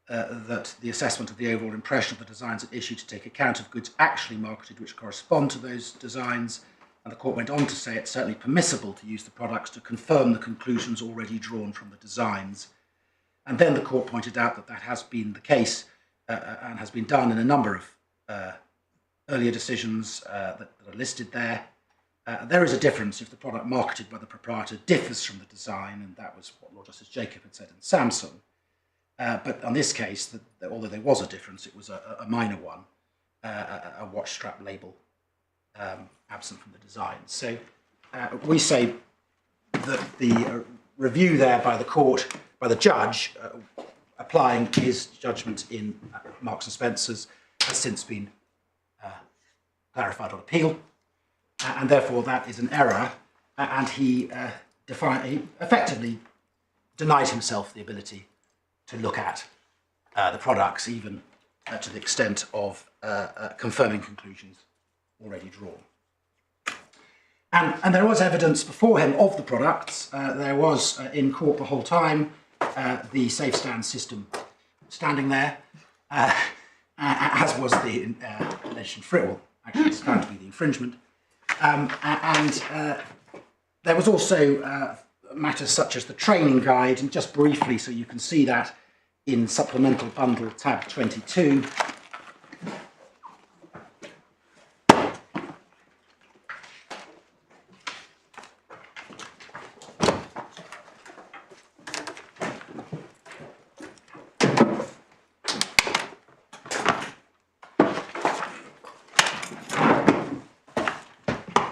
Speaker 3: that the assessment of the overall impression of the designs at issue to take account of goods actually marketed which correspond to those designs. And the court went on to say it's certainly permissible to use the products to confirm the conclusions already drawn from the designs. And then the court pointed out that that has been the case and has been done in a number of earlier decisions that are listed there. There is a difference if the product marketed by the proprietor differs from the design, and that was what Lord Justice Jacob had said in Samsung. But on this case, although there was a difference, it was a minor one, a watch strap label absent from the design. So we say that the review there by the court, by the judge, applying his judgment in Marks and Spencer's, has since been clarified on appeal, and therefore that is an error, and he effectively denied himself the ability to look at the products, even to the extent of confirming conclusions already drawn. And there was evidence before him of the products. There was in court the whole time the Safestand system standing there, as was the alleged infringement. Actually, it's found to be the infringement. And there was also matters such as the training guide, and just briefly, so you can see that in supplemental bundle tab 22.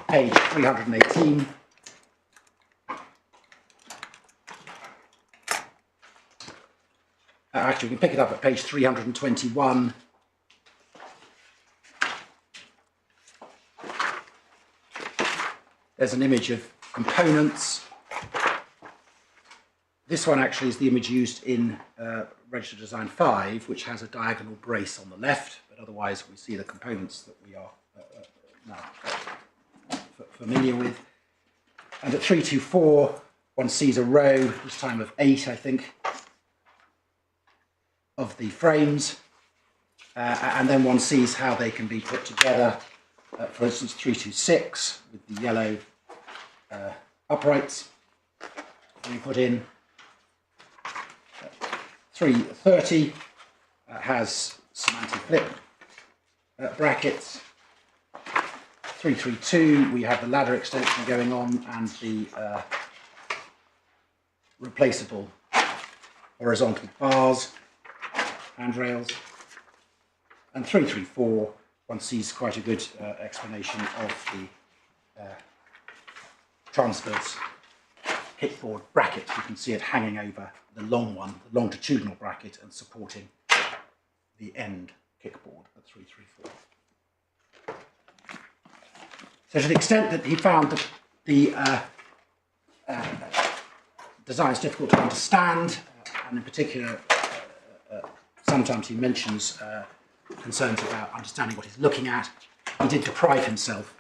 Speaker 3: Page 318. Actually, we can pick it up at page 321. There's an image of components. This one actually is the image used in Register Design 5, which has a diagonal brace on the left, but otherwise we see the components that we are now familiar with. And at 324, one sees a row, this time of 8, I think, of the frames, and then one sees how they can be put together. For instance, 326 with the yellow uprights. We put in 330 has some anti-flip brackets. 332, we have the ladder extension going on and the replaceable horizontal bars, handrails. And 334, one sees quite a good explanation of the transverse kickboard bracket. You can see it hanging over the long one, the longitudinal bracket, and supporting the end kickboard at 334. So to the extent that he found that the design is difficult to understand, and in particular, sometimes he mentions concerns about understanding what he's looking at, he did deprive himself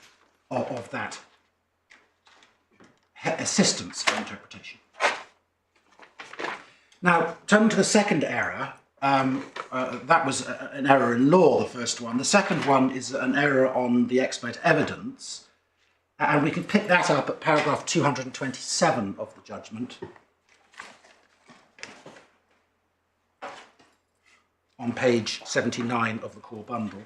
Speaker 3: of that assistance for interpretation. Now, turning to the second error, that was an error in law, the first one. The second one is an error on the expert evidence, and we can pick that up at paragraph 227 of the judgment, on page 79 of the core bundle.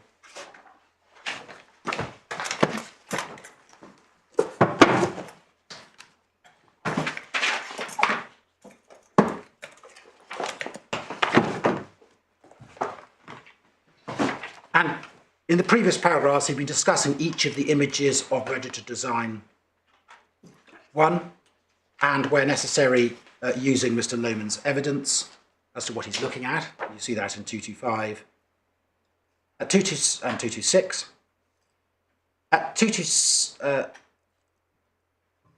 Speaker 3: And in the previous paragraphs, he'd been discussing each of the images of Register Design 1, and where necessary, using Mr. Lohmann's evidence as to what he's looking at. You see that in 225, at 226. At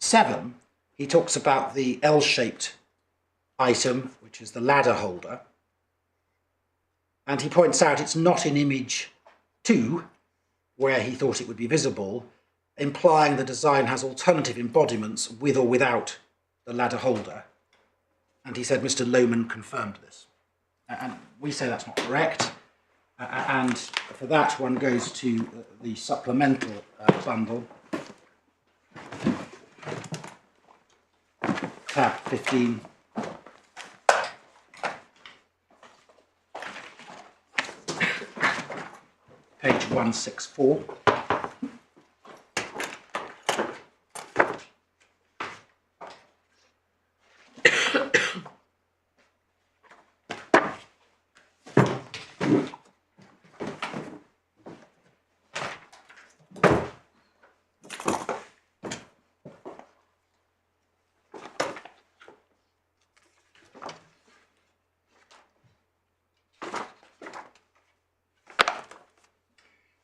Speaker 3: 7, he talks about the L-shaped item, which is the ladder holder. And he points out it's not in image 2, where he thought it would be visible, implying the design has alternative embodiments with or without the ladder holder. And he said Mr. Lohman confirmed this. And we say that's not correct. And for that, one goes to the supplemental bundle, tab 15. Page 164.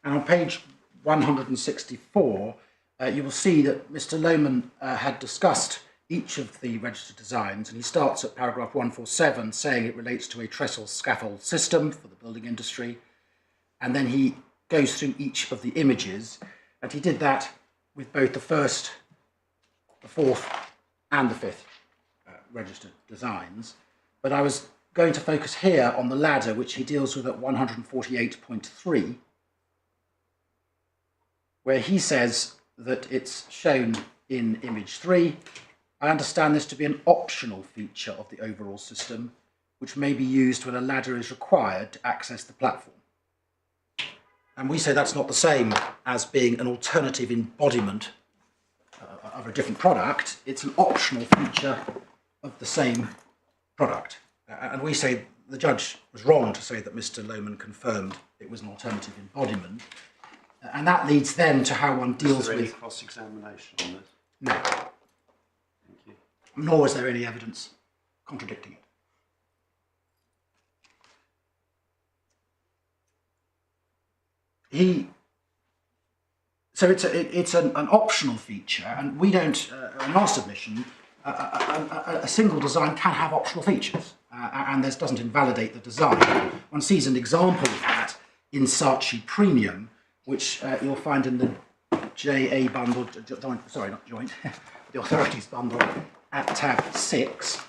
Speaker 3: And on page 164, you will see that Mr. Lohman had discussed each of the registered designs, and he starts at paragraph 147 saying it relates to a trestle scaffold system for the building industry, and then he goes through each of the images, and he did that with both the first, the fourth, and the fifth registered designs. But I was going to focus here on the ladder, which he deals with at 148.3, where he says that it's shown in image 3. I understand this to be an optional feature of the overall system, which may be used when a ladder is required to access the platform. And we say that's not the same as being an alternative embodiment of a different product. It's an optional feature of the same product. And we say the judge was wrong to say that Mr. Lohman confirmed it was an alternative embodiment. And that leads then to how one deals with... Is there
Speaker 4: any cross-examination on this?
Speaker 3: No.
Speaker 4: Thank you.
Speaker 3: Nor is there any evidence contradicting it. So it's an optional feature, and we don't, in our submission, a single design can have optional features, and this doesn't invalidate the design. One sees an example of that in Saatchi Premium, which you'll find in the JA bundle, sorry, not joint, the authorities bundle at tab 6.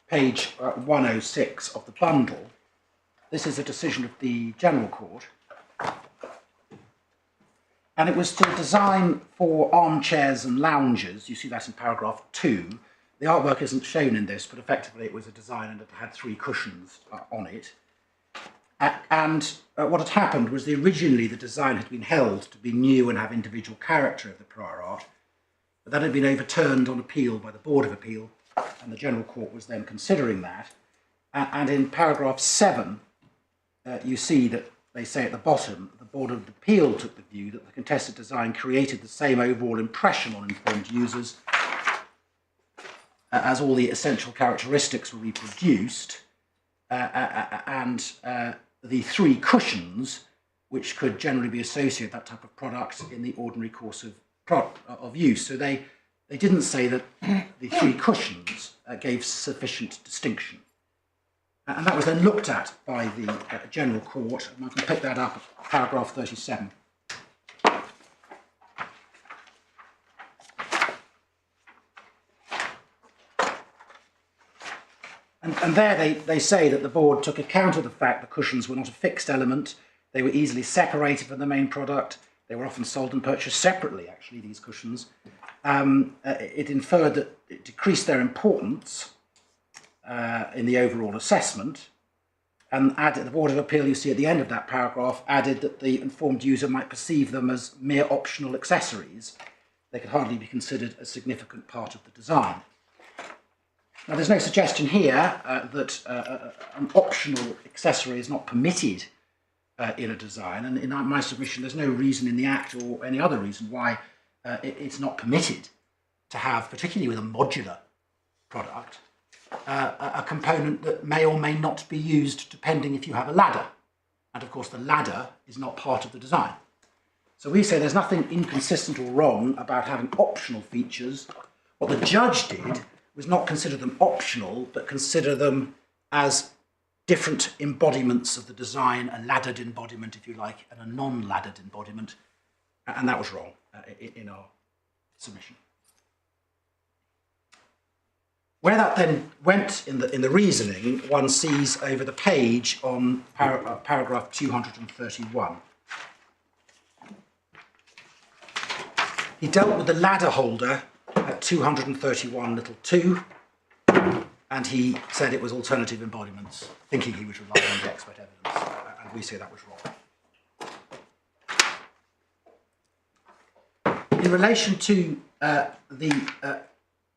Speaker 3: Page 106 of the bundle. This is a decision of the General Court. And it was to design for armchairs and lounges. You see that in paragraph 2. The artwork isn't shown in this, but effectively it was a design and it had 3 cushions on it. And what had happened was originally the design had been held to be new and have individual character of the prior art, but that had been overturned on appeal by the Board of Appeal, and the General Court was then considering that. And in paragraph 7, you see that they say at the bottom, the Board of Appeal took the view that the contested design created the same overall impression on informed users as all the essential characteristics were reproduced, and the 3 cushions, which could generally be associated with that type of product in the ordinary course of use. So they didn't say that the 3 cushions gave sufficient distinction. And that was then looked at by the General Court, and I can pick that up at paragraph 37. And there they say that the board took account of the fact the cushions were not a fixed element, they were easily separated from the main product, they were often sold and purchased separately, actually, these cushions. It inferred that it decreased their importance in the overall assessment, and added, the Board of Appeal, you see at the end of that paragraph, added that the informed user might perceive them as mere optional accessories. They could hardly be considered a significant part of the design. Now, there's no suggestion here that an optional accessory is not permitted in a design, and in my submission there's no reason in the Act or any other reason why it's not permitted to have, particularly with a modular product, a component that may or may not be used depending if you have a ladder. And of course the ladder is not part of the design. So we say there's nothing inconsistent or wrong about having optional features. What the judge did was not consider them optional, but consider them as different embodiments of the design, a laddered embodiment, if you like, and a non-laddered embodiment. And that was wrong in our submission. Where that then went in the reasoning, one sees over the page on paragraph 231. He dealt with the ladder holder at 231 little 2, and he said it was alternative embodiments, thinking he was relying on the expert evidence, and we say that was wrong. In relation to the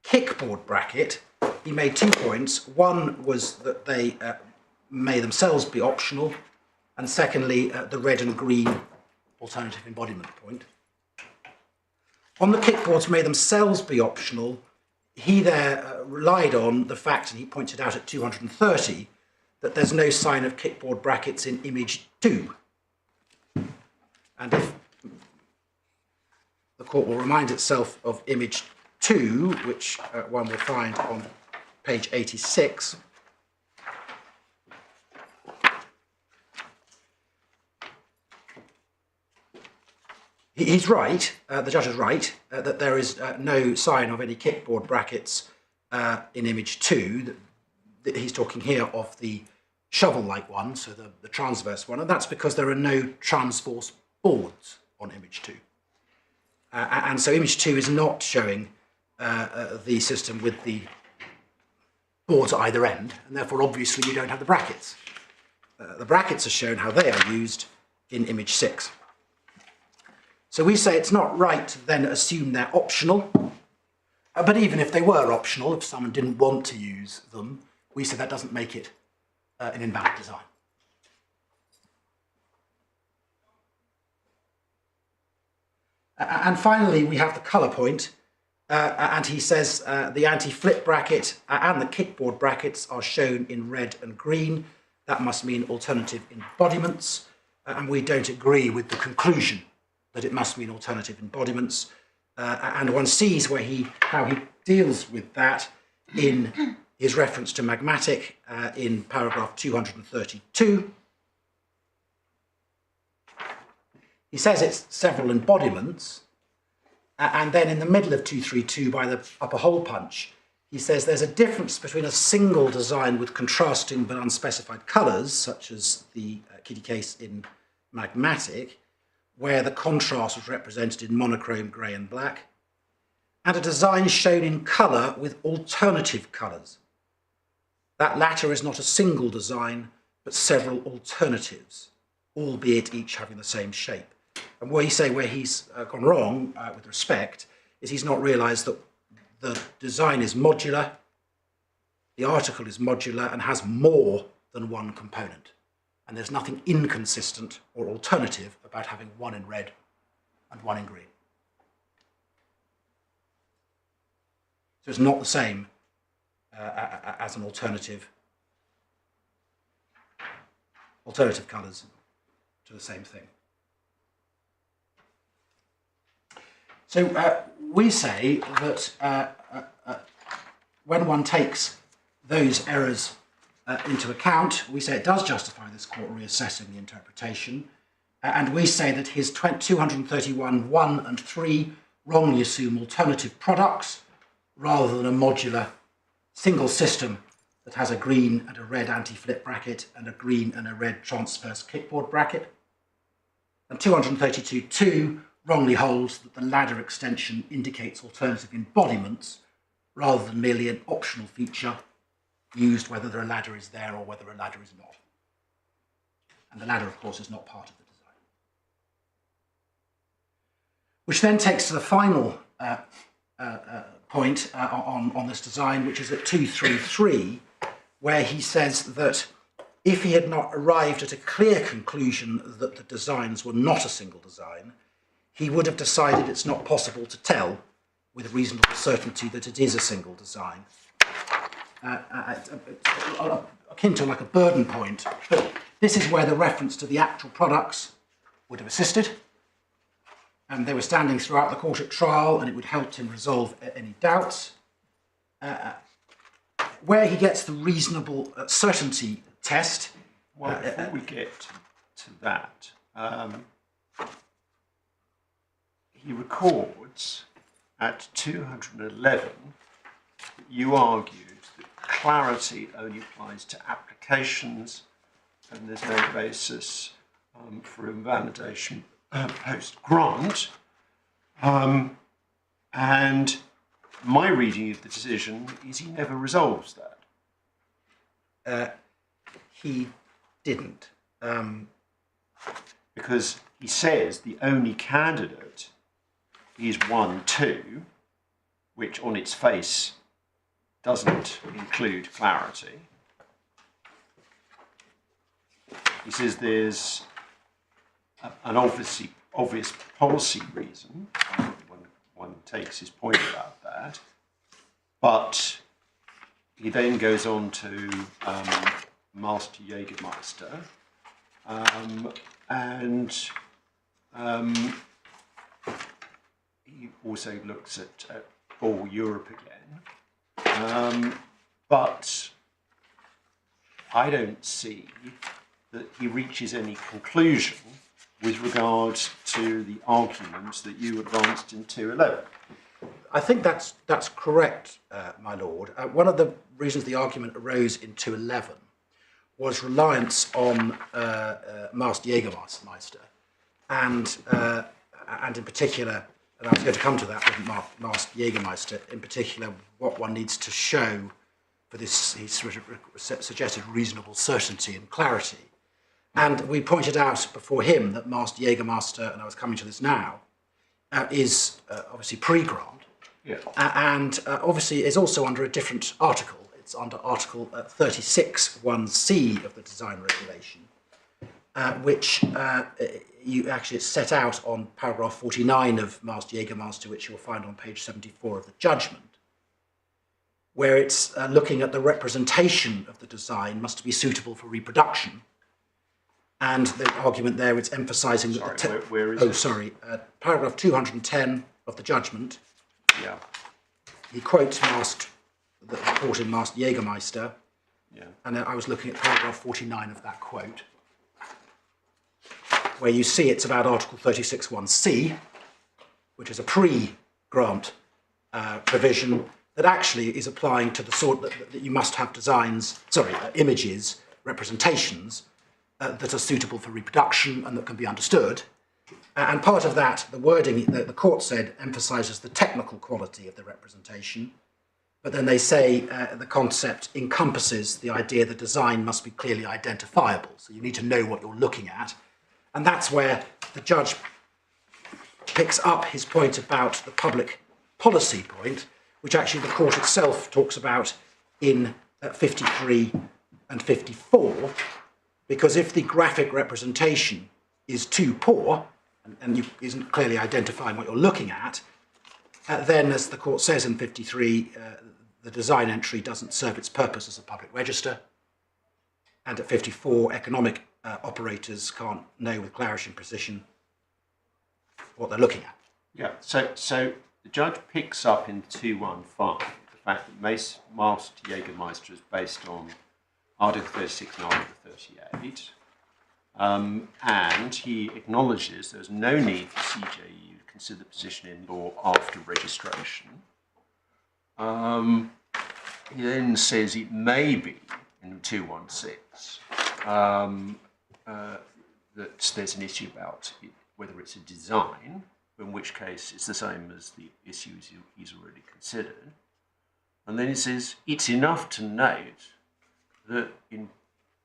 Speaker 3: kickboard bracket, he made 2 points. One was that they may themselves be optional, and secondly, the red and green alternative embodiment point. On the kickboards may themselves be optional, he there relied on the fact, and he pointed out at 230, that there's no sign of kickboard brackets in image 2. And if the court will remind itself of image 2, which one will find on page 86, he's right, the judge is right, that there is no sign of any kickboard brackets in image 2. That he's talking here of the shovel-like one, so the transverse one, and that's because there are no transverse boards on image 2. And so image 2 is not showing the system with the boards at either end, and therefore obviously you don't have the brackets. The brackets are shown how they are used in image 6. So we say it's not right to then assume they're optional, but even if they were optional, if someone didn't want to use them, we say that doesn't make it an invalid design. And finally, we have the colour point, and he says the anti-flip bracket and the kickboard brackets are shown in red and green. That must mean alternative embodiments, and we don't agree with the conclusion that it must mean alternative embodiments. And one sees how he deals with that in his reference to magmatic in paragraph 232. He says it's several embodiments, and then in the middle of 232 by the upper hole punch, he says there's a difference between a single design with contrasting but unspecified colours, such as the kiddie case in magmatic, where the contrast was represented in monochrome grey and black, and a design shown in colour with alternative colours. That latter is not a single design, but several alternatives, albeit each having the same shape. And where he's gone wrong, with respect, is he's not realised that the design is modular, the article is modular and has more than one component. And there's nothing inconsistent or alternative about having one in red and one in green. So it's not the same as an alternative colours to the same thing. So we say that when one takes those errors into account, we say it does justify this court reassessing the interpretation, and we say that his 231 1 and 3 wrongly assume alternative products rather than a modular single system that has a green and a red anti-flip bracket and a green and a red transverse kickboard bracket. And 232 2 wrongly holds that the ladder extension indicates alternative embodiments rather than merely an optional feature used whether a ladder is there or whether a ladder is not. And the ladder, of course, is not part of the design. Which then takes to the final point on this design, which is at 233, where he says that if he had not arrived at a clear conclusion that the designs were not a single design, he would have decided it's not possible to tell with reasonable certainty that it is a single design. Akin to like a burden point, but this is where the reference to the actual products would have assisted. And they were standing throughout the court at trial, and it would help him resolve any doubts. Where he gets the reasonable certainty test.
Speaker 4: Well, before we get to that, he records at 211 that you argued that clarity only applies to applications and there's no basis for invalidation post-grant. And my reading of the decision is he never resolves that.
Speaker 3: He didn't.
Speaker 4: Because he says the only candidate is 1-2, which on its face doesn't include clarity. He says there's an obvious policy reason, when one takes his point about that, but he then goes on to Master Jägermeister, and he also looks at all Europe again, but I don't see that he reaches any conclusion with regard to the argument that you advanced in 211.
Speaker 3: I think that's correct, my lord. One of the reasons the argument arose in 211 was reliance on Master Jägermeister, and in particular, and I was going to come to that with Master Jägermeister, in particular, what one needs to show for this, he suggested reasonable certainty and clarity. And we pointed out before him that Master Jägermeister, and I was coming to this now, is obviously pre-grant,
Speaker 4: yeah.
Speaker 3: And obviously is also under a different article. It's under Article 36(1)(c) of the design regulation, which it's set out on paragraph 49 of Master Jägermeister, which you'll find on page 74 of the judgment, where it's looking at the representation of the design must be suitable for reproduction. And the argument there, it's emphasising that
Speaker 4: where is it?
Speaker 3: Paragraph 210 of the judgment.
Speaker 4: Yeah.
Speaker 3: He quotes the report in Master Jägermeister,
Speaker 4: yeah.
Speaker 3: And then I was looking at paragraph 49 of that quote, where you see it's about Article 36(1)(c), which is a pre-grant provision that actually is applying to the sort that you must have images, representations, that are suitable for reproduction and that can be understood. And part of that, the wording that the court said emphasises the technical quality of the representation, but then they say the concept encompasses the idea the design must be clearly identifiable, so you need to know what you're looking at. And that's where the judge picks up his point about the public policy point, which actually the court itself talks about in 53 and 54, because if the graphic representation is too poor and you isn't clearly identifying what you're looking at, then, as the court says in 53, the design entry doesn't serve its purpose as a public register. And at 54, economic operators can't know with clarity and precision what they're looking at.
Speaker 4: Yeah, so the judge picks up in 215 the fact that Master Jägermeister is based on Article 36 and Article 38, and he acknowledges there's no need for CJU to consider the position in law after registration. He then says it may be in 216 that there's an issue about whether it's a design, in which case it's the same as the issues he's already considered. And then he says it's enough to note that in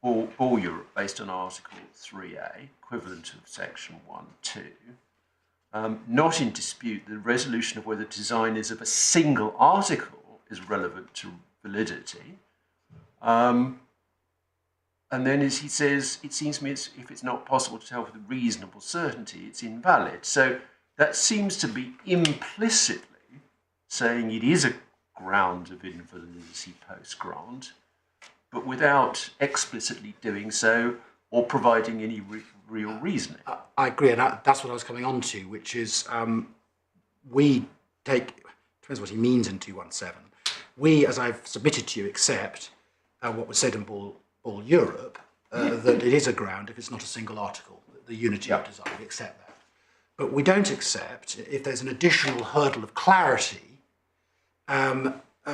Speaker 4: all Europe, based on Article 3A, equivalent of Section 1.2, not in dispute the resolution of whether design is of a single article is relevant to validity. And then as he says, it seems to me if it's not possible to tell with reasonable certainty, it's invalid. So that seems to be implicitly saying it is a ground of invalidity post-grant, but without explicitly doing so or providing any real reasoning.
Speaker 3: I agree, and that's what I was coming on to, which is we take, depends what he means in 217, we, as I've submitted to you, accept what was said in Ball Europe, that it is a ground if it's not a single article, the unity of design, we accept that. But we don't accept, if there's an additional hurdle of clarity,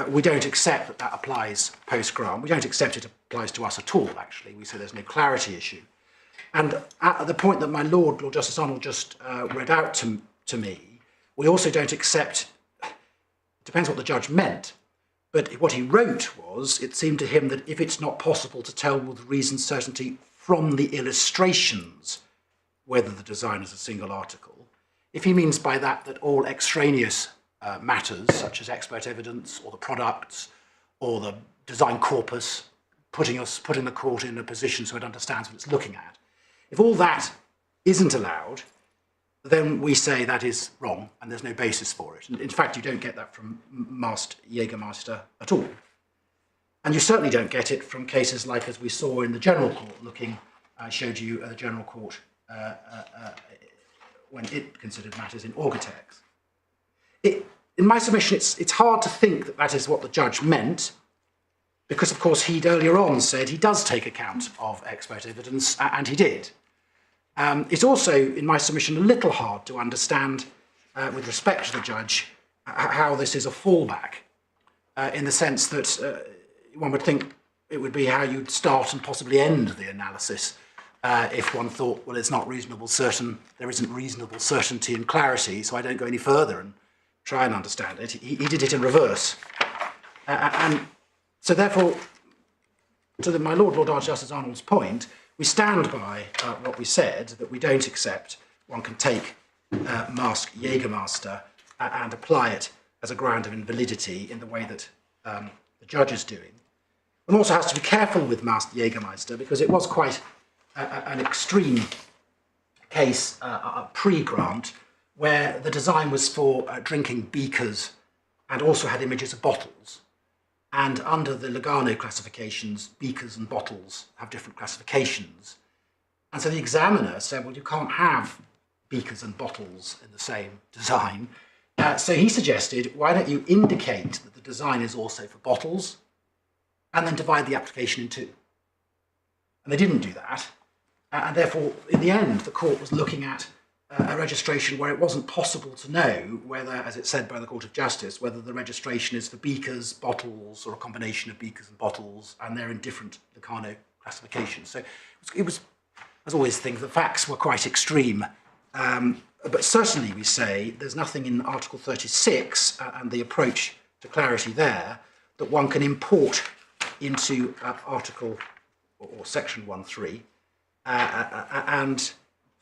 Speaker 3: we don't accept that that applies post-grant. We don't accept it applies to us at all, actually. We say there's no clarity issue. And at the point that my Lord Justice Arnold just read out to me, we also don't accept, it depends what the judge meant, but what he wrote was, it seemed to him that if it's not possible to tell with reasoned certainty from the illustrations whether the design is a single article, if he means by that that all extraneous matters, such as expert evidence or the products or the design corpus, putting the court in a position so it understands what it's looking at, if all that isn't allowed, then we say that is wrong and there's no basis for it. And in fact, you don't get that from Jägermeister at all. And you certainly don't get it from cases like, as we saw in the General Court, I showed you the General Court when it considered matters in Orgatex. In my submission, it's hard to think that that is what the judge meant, because, of course, he'd earlier on said he does take account of expert evidence, and he did. It's also, in my submission, a little hard to understand, with respect to the judge, how this is a fallback, in the sense that one would think it would be how you'd start and possibly end the analysis if one thought, well, it's not reasonable certain, there isn't reasonable certainty and clarity, so I don't go any further and try and understand it. He did it in reverse. And so therefore, to my Lord Justice Arnold's point, we stand by what we said, that we don't accept one can take Mask Jägermeister and apply it as a ground of invalidity in the way that the judge is doing. One also has to be careful with Mask Jägermeister because it was quite an extreme case, pre-grant, where the design was for drinking beakers and also had images of bottles. And under the Lugano classifications, beakers and bottles have different classifications. And so the examiner said, well, you can't have beakers and bottles in the same design. So he suggested, why don't you indicate that the design is also for bottles and then divide the application in two? And they didn't do that. And therefore, in the end, the court was looking at a registration where it wasn't possible to know whether, as it's said by the Court of Justice, whether the registration is for beakers, bottles, or a combination of beakers and bottles, and they're in different Locarno classifications. So it was, as always, things, the facts were quite extreme. But certainly we say there's nothing in Article 36 and the approach to clarity there that one can import into Article or Section 1.3, and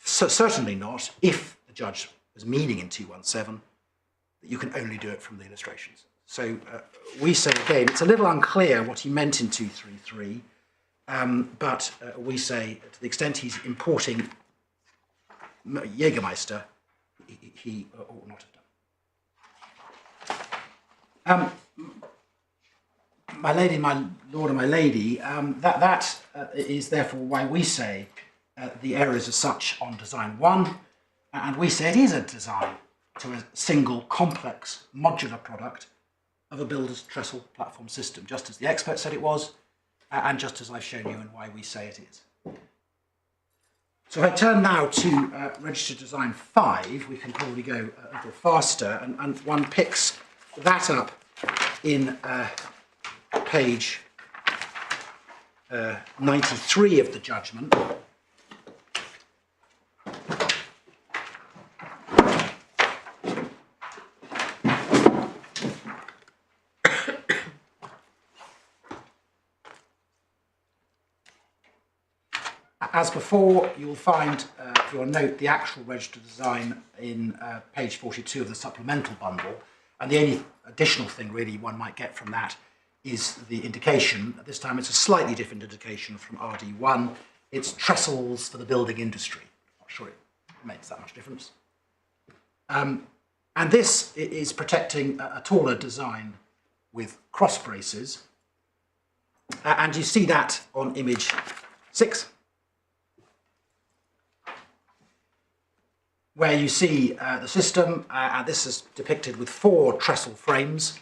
Speaker 3: so certainly not if the judge was meaning in 217 that you can only do it from the illustrations. So we say again, it's a little unclear what he meant in 233, but we say to the extent he's importing Jägermeister, he ought not have done. My lady, my lord and my lady, that is therefore why we say the errors are such on design 1, and we say it is a design to a single complex modular product of a builder's trestle platform system, just as the expert said it was, and just as I've shown you and why we say it is. So if I turn now to registered design 5, we can probably go a little faster, and one picks that up in page 93 of the judgment. As before, you'll find, for your note, the actual registered design in page 42 of the supplemental bundle, and the only additional thing really one might get from that is the indication. This time it's a slightly different indication from RD1. It's trestles for the building industry. Not sure it makes that much difference. And And this is protecting a taller design with cross braces. And you see that on image 6, where you see the system, and this is depicted with 4 trestle frames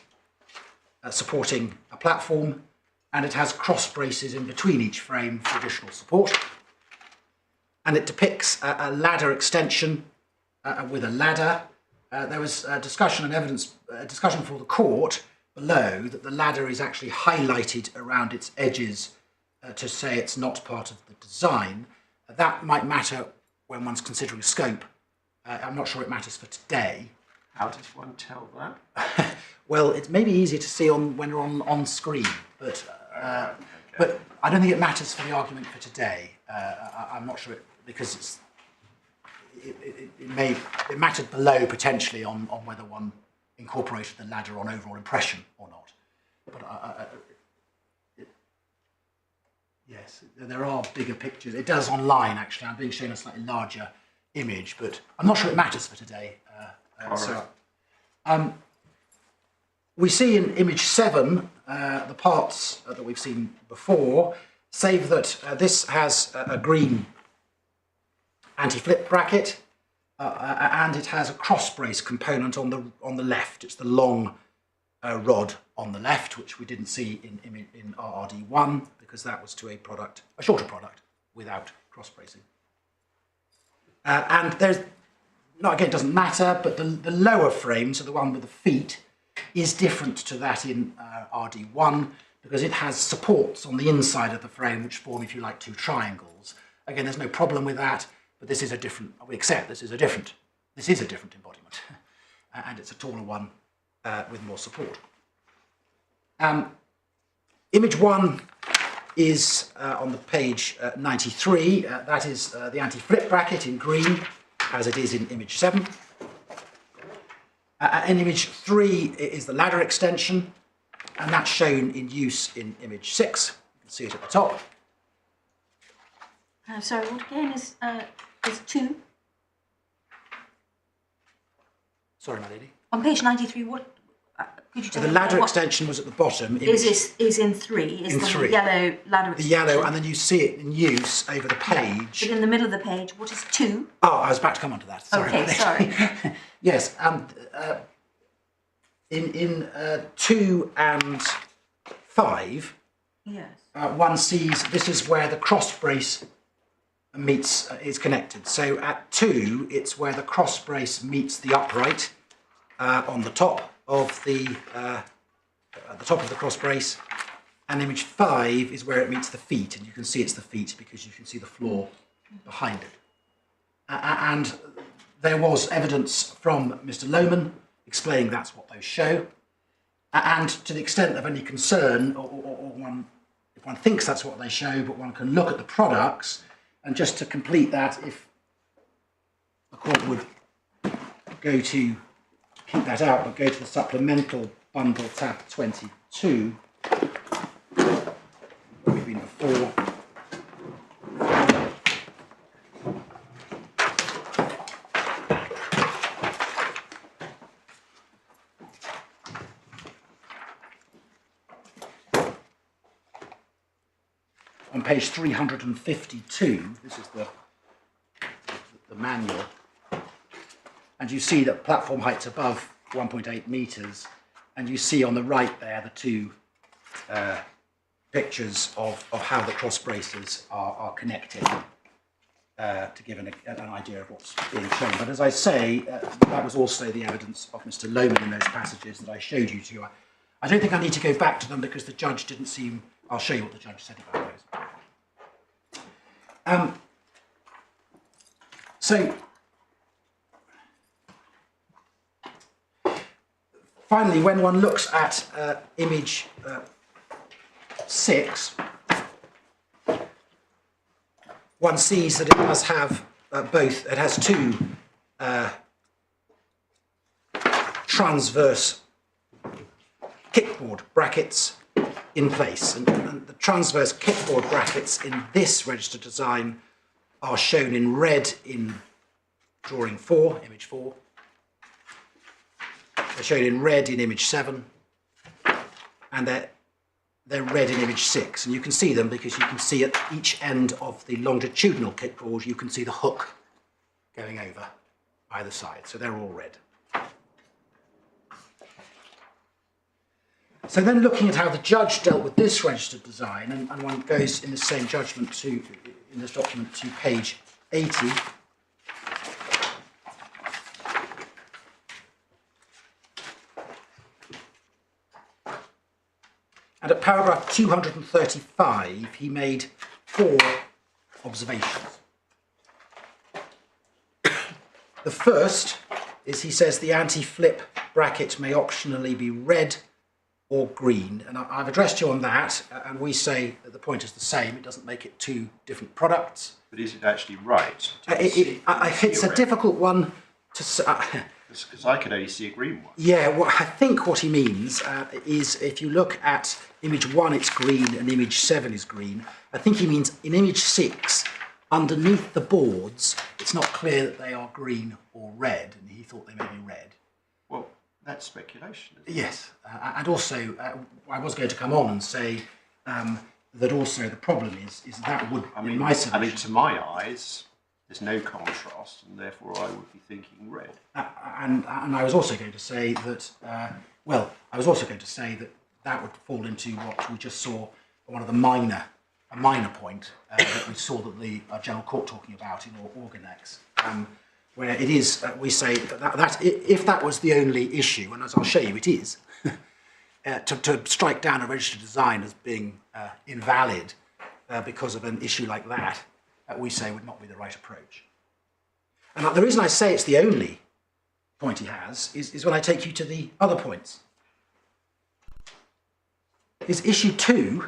Speaker 3: supporting a platform, and it has cross braces in between each frame for additional support. And it depicts a ladder extension with a ladder. There was a discussion and evidence, discussion for the court below that the ladder is actually highlighted around its edges to say it's not part of the design. That might matter when one's considering scope. I'm not sure it matters for today.
Speaker 4: How does one tell that?
Speaker 3: Well, it's maybe easier to see when you're on screen, but but I don't think it matters for the argument for today. I'm not sure because it mattered below potentially on whether one incorporated the ladder on overall impression or not. But yes, there are bigger pictures. It does online actually. I'm being shown a slightly larger image, but I'm not sure it matters for today. We see in image 7 the parts that we've seen before, save that this has a green anti-flip bracket and it has a cross brace component on the left. It's the long rod on the left, which we didn't see in RRD1 because that was to a shorter product without cross bracing. And there's, no, again, it doesn't matter, but the lower frame, so the one with the feet, is different to that in RD1 because it has supports on the inside of the frame which form, if you like, 2 triangles. Again, there's no problem with that, but this is a different, we accept this is a different embodiment. And it's a taller one with more support. Image 1 is on the page 93. That is the anti-flip bracket in green, as it is in image 7. In image 3 is the ladder extension, and that's shown in use in image 6. You can see it at the top.
Speaker 5: Sorry, what again is 2?
Speaker 3: Sorry, my lady.
Speaker 5: On page 93, what could you tell
Speaker 3: So
Speaker 5: me?
Speaker 3: the ladder extension was at the bottom.
Speaker 5: Is in 3. Is
Speaker 3: in
Speaker 5: the
Speaker 3: 3.
Speaker 5: Yellow ladder extension.
Speaker 3: The yellow, and then you see it in use over the page.
Speaker 5: But in the middle of the page, what is 2?
Speaker 3: Oh, I was about to come on to that. Sorry.
Speaker 5: Okay, sorry.
Speaker 3: Yes, in 2 and 5,
Speaker 5: Yes.
Speaker 3: one sees this is where the cross brace is connected. So at 2, it's where the cross brace meets the upright on the top of the cross brace, and image 5 is where it meets the feet, and you can see it's the feet because you can see the floor behind it. And there was evidence from Mr. Lohman explaining that's what those show, and to the extent of any concern, or if one thinks that's what they show, but one can look at the products, and just to complete that, if the court would go to keep that out, but go to the supplemental bundle tab 22, where we've been before. On page 352, this is the manual, and you see that platform height's above 1.8 metres, and you see on the right there the 2 pictures of how the cross braces are connected to give an idea of what's being shown. But as I say, that was also the evidence of Mr. Lohman in those passages that I showed you to. I don't think I need to go back to them because the judge didn't seem. I'll show you what the judge said about those. So, finally, when one looks at image 6, one sees that it does have both. It has 2 transverse kickboard brackets in place, and the transverse kickboard brackets in this registered design are shown in red in drawing 4, image 4, They're shown in red in image 7, and they're red in image 6. And you can see them because you can see at each end of the longitudinal kickboard, you can see the hook going over either side. So they're all red. So then looking at how the judge dealt with this registered design, and one goes in the same judgment in this document to page 80. And at paragraph 235, he made 4 observations. The first is he says the anti-flip bracket may optionally be red or green. And I've addressed you on that, and we say that the point is the same. It doesn't make it 2 different products.
Speaker 4: But is it actually right?
Speaker 3: It's a difficult one to say.
Speaker 4: Because I can only see a green one.
Speaker 3: Yeah, well, I think what he means is if you look at image 1, it's green, and image 7 is green. I think he means in image 6, underneath the boards, it's not clear that they are green or red, and he thought they may be red.
Speaker 4: Well, that's speculation, isn't it?
Speaker 3: Yes, and also I was going to come on and say that also the problem is that would, in my submission...
Speaker 4: I mean, to my eyes, there's no contrast, and therefore I would be thinking red.
Speaker 3: And I was also going to say that, that would fall into what we just saw, one of the minor point that we saw that the General Court talking about in Organex, where it is, we say that if that was the only issue, and as I'll show you it is, to strike down a registered design as being invalid because of an issue like that, we say would not be the right approach. And the reason I say it's the only point he has is when I take you to the other points. His issue 2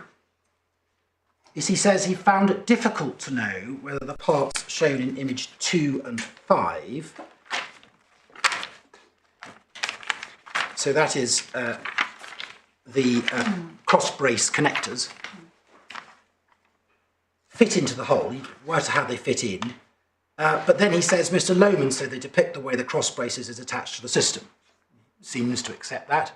Speaker 3: is he says he found it difficult to know whether the parts shown in image 2 and 5, so that is the cross brace connectors, fit into the hole. He works out how they fit in, but then he says Mr. Lohman said they depict the way the cross braces is attached to the system. Seems to accept that,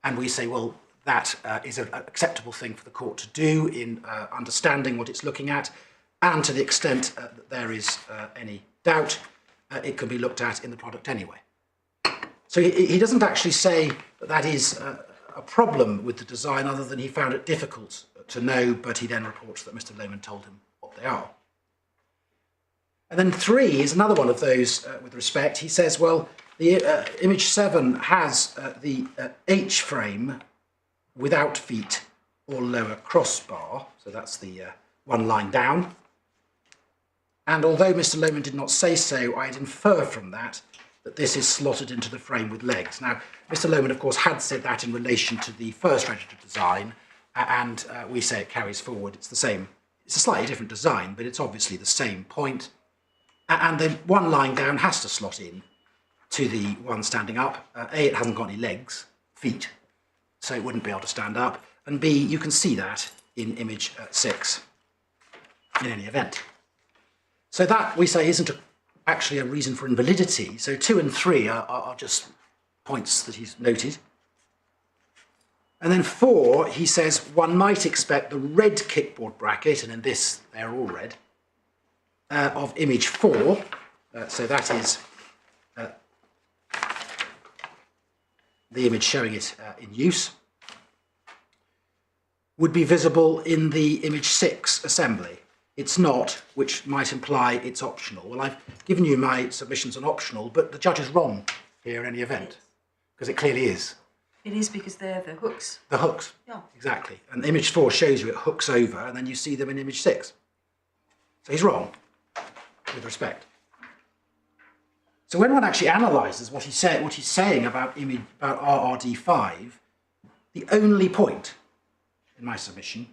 Speaker 3: and we say, well, that is an acceptable thing for the court to do in understanding what it's looking at, and to the extent that there is any doubt, it can be looked at in the product anyway. So he doesn't actually say that that is a problem with the design, other than he found it difficult to know, but he then reports that Mr. Lohman told him what they are. And then 3 is another one of those with respect. He says, well, the image 7 has the H-frame without feet or lower crossbar, so that's the one line down. And although Mr. Lohman did not say so, I'd infer from that this is slotted into the frame with legs. Now, Mr. Lohman, of course, had said that in relation to the first registered design, and we say it carries forward. It's the same. It's a slightly different design, but it's obviously the same point. And the one lying down has to slot in to the one standing up. A, it hasn't got any legs, feet, so it wouldn't be able to stand up. And B, you can see that in image 6 in any event. So that, we say, isn't actually a reason for invalidity. So 2 and 3 are just points that he's noted. And then 4, he says, one might expect the red kickboard bracket, and in this they're all red, of image 4, so that is the image showing it in use, would be visible in the image 6 assembly. It's not, which might imply it's optional. Well, I've given you my submissions on optional, but the judge is wrong here in any event, because it clearly is.
Speaker 5: It is because they're the hooks.
Speaker 3: The hooks,
Speaker 5: Yeah.
Speaker 3: exactly. And image 4 shows you it hooks over, and then you see them in image 6. So he's wrong, with respect. So when one actually analyses what he's saying about RRD5, the only point in my submission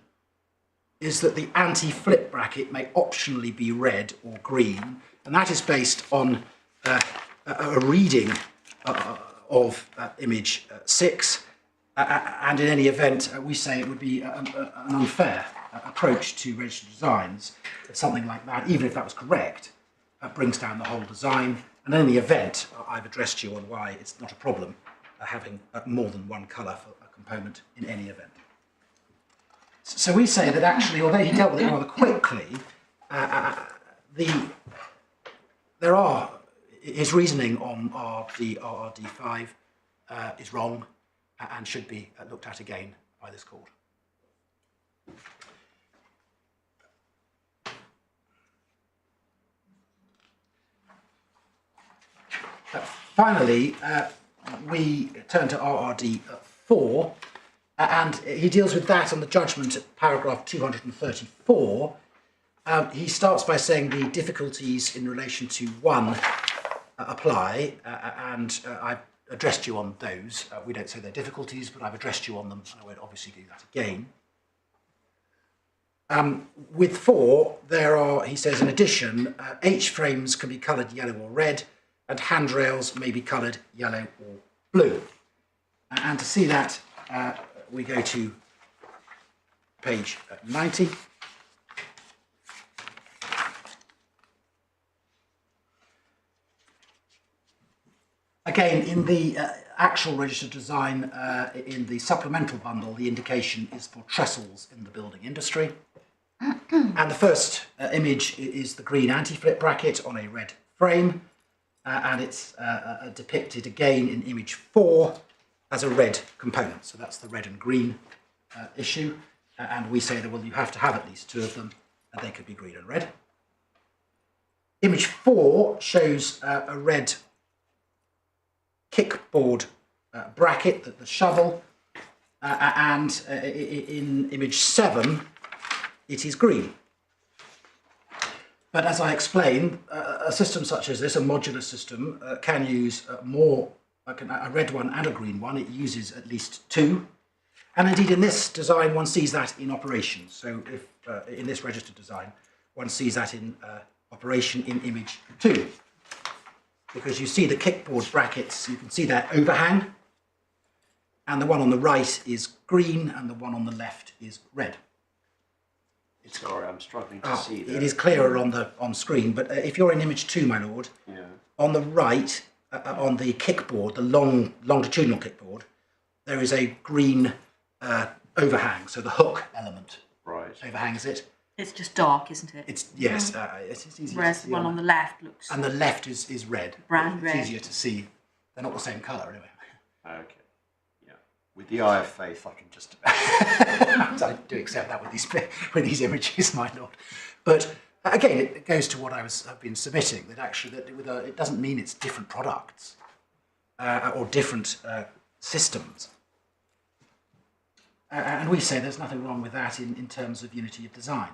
Speaker 3: is that the anti-flip bracket may optionally be red or green, and that is based on a reading of image 6, and in any event, we say it would be an unfair approach to registered designs. Something like that, even if that was correct, brings down the whole design. And in any event, I've addressed you on why it's not a problem having more than one colour for a component in any event. So we say that actually, although he dealt with it rather quickly, his reasoning on RRD5 is wrong and should be looked at again by this court. Finally, we turn to RRD4, and he deals with that on the judgment at paragraph 234. He starts by saying the difficulties in relation to 1 apply, and I've addressed you on those. We don't say they're difficulties, but I've addressed you on them, and I won't obviously do that again. With 4, there are, he says, in addition, H-frames can be coloured yellow or red, and handrails may be coloured yellow or blue. And to see that, we go to page 90. Again, in the actual registered design, in the supplemental bundle, the indication is for trestles in the building industry. And the first image is the green anti-flip bracket on a red frame, and it's depicted again in image 4 as a red component. So that's the red and green issue, and we say that, well, you have to have at least 2 of them, and they could be green and red. Image 4 shows a red kickboard bracket, the shovel, and in image 7 it is green. But as I explained, a system such as this, a modular system, can use a red one and a green one. It uses at least 2. And indeed in this design one sees that in operation. So if in this registered design one sees that in operation in image 2. Because you see the kickboard brackets, you can see that overhang, and the one on the right is green and the one on the left is red.
Speaker 4: Sorry, I'm struggling to see that.
Speaker 3: It is clearer on screen, but if you're in image 2, my lord,
Speaker 4: yeah.
Speaker 3: On the right, on the kickboard, the longitudinal kickboard, there is a green overhang, so the hook element overhangs it.
Speaker 5: It's just dark, isn't it?
Speaker 3: It's yes. It's easier
Speaker 5: Whereas
Speaker 3: to see
Speaker 5: the one on the left looks...
Speaker 3: And the left is red.
Speaker 5: Brand red.
Speaker 3: It's easier to see. They're not the same colour, anyway.
Speaker 4: Okay. Yeah. With the eye of faith, I can just...
Speaker 3: I do accept that with these images, my lord. But again, it goes to what I've been submitting, that actually it doesn't mean it's different products or different systems. And we say there's nothing wrong with that in terms of unity of design.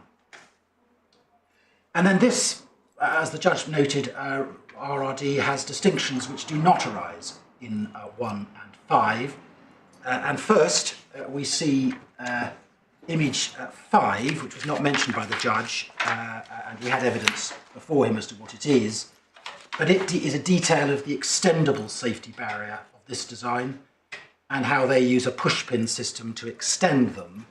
Speaker 3: And then this, as the judge noted, RRD has distinctions which do not arise in 1 and 5. And first, we see image 5, which was not mentioned by the judge, and we had evidence before him as to what it is. But it is a detail of the extendable safety barrier of this design and how they use a pushpin system to extend them.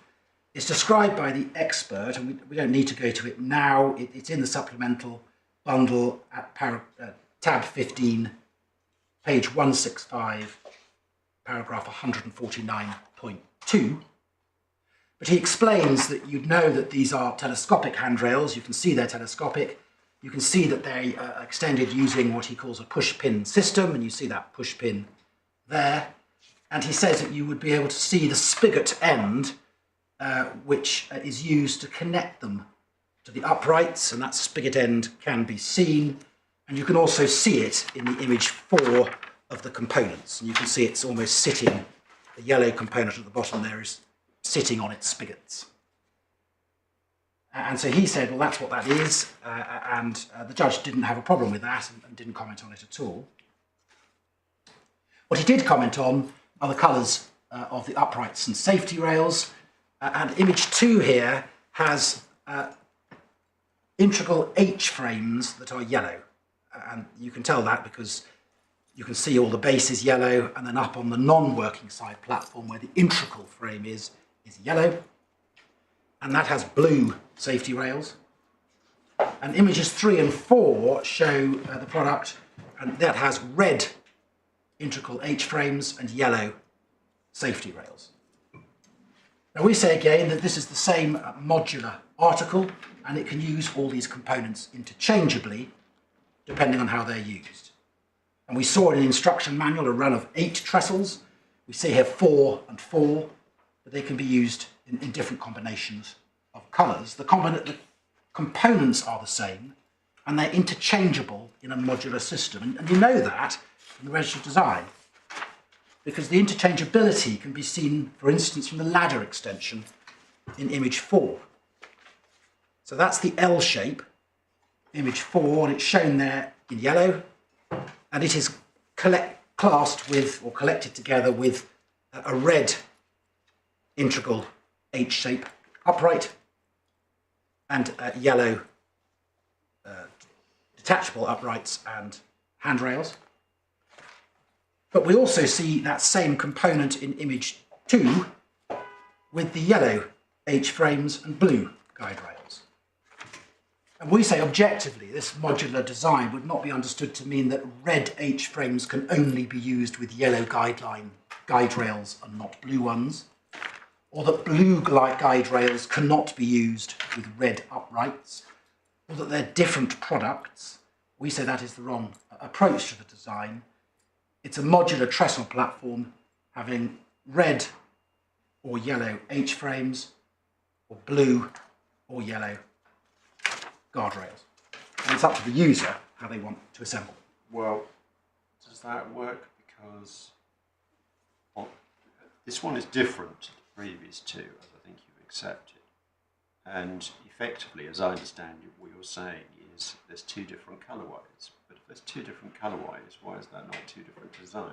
Speaker 3: It's described by the expert, and we don't need to go to it now. It's in the supplemental bundle at tab 15, page 165, paragraph 149.2. But he explains that you'd know that these are telescopic handrails. You can see they're telescopic. You can see that they are extended using what he calls a pushpin system, and you see that pushpin there. And he says that you would be able to see the spigot end, which is used to connect them to the uprights, and that spigot end can be seen. And you can also see it in the image 4 of the components. And you can see it's almost sitting, the yellow component at the bottom there is sitting on its spigots. And so he said, well, that's what that is, and the judge didn't have a problem with that and didn't comment on it at all. What he did comment on are the colours of the uprights and safety rails, and image 2 here has integral H-frames that are yellow, and you can tell that because you can see all the base is yellow, and then up on the non-working side platform where the integral frame is yellow, and that has blue safety rails. And images 3 and 4 show the product, and that has red integral H-frames and yellow safety rails. Now we say again that this is the same modular article and it can use all these components interchangeably depending on how they're used. And we saw in the instruction manual a run of 8 trestles. We see here 4 and 4, but they can be used in different combinations of colours. The components are the same and they're interchangeable in a modular system. And you know that in the registered design because the interchangeability can be seen, for instance, from the ladder extension in image 4. So that's the L shape, image 4, and it's shown there in yellow, and it is classed with, or collected together with, a red integral H shape upright and yellow detachable uprights and handrails. But we also see that same component in image 2 with the yellow H-frames and blue guide rails. And we say objectively this modular design would not be understood to mean that red H-frames can only be used with yellow guide rails and not blue ones, or that blue guide rails cannot be used with red uprights, or that they're different products. We say that is the wrong approach to the design. It's a modular trestle platform having red or yellow H-frames or blue or yellow guardrails. And it's up to the user how they want to assemble.
Speaker 4: Well, does that work? Because this one is different to the previous two, as I think you've accepted. And effectively, as I understand it, what you're saying is there's 2 different colourways. But if there's 2 different colourways, why is that not 2 different designs?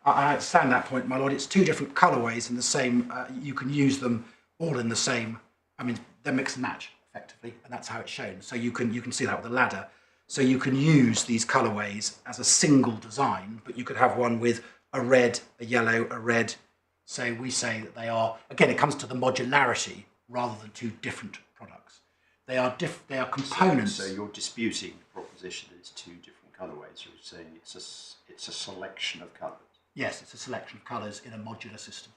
Speaker 3: I understand that point, my lord. It's 2 different colourways in the same, you can use them all in the same, I mean, they're mix and match, effectively, and that's how it's shown. So you can see that with the ladder. So you can use these colourways as a single design, but you could have one with a red, a yellow, a red. So we say that they are, again, it comes to the modularity rather than 2 different products. They are components.
Speaker 4: So you're disputing the proposition that it's 2 different colourways. You're saying it's a selection of colours.
Speaker 3: Yes, it's a selection of colours in a modular system.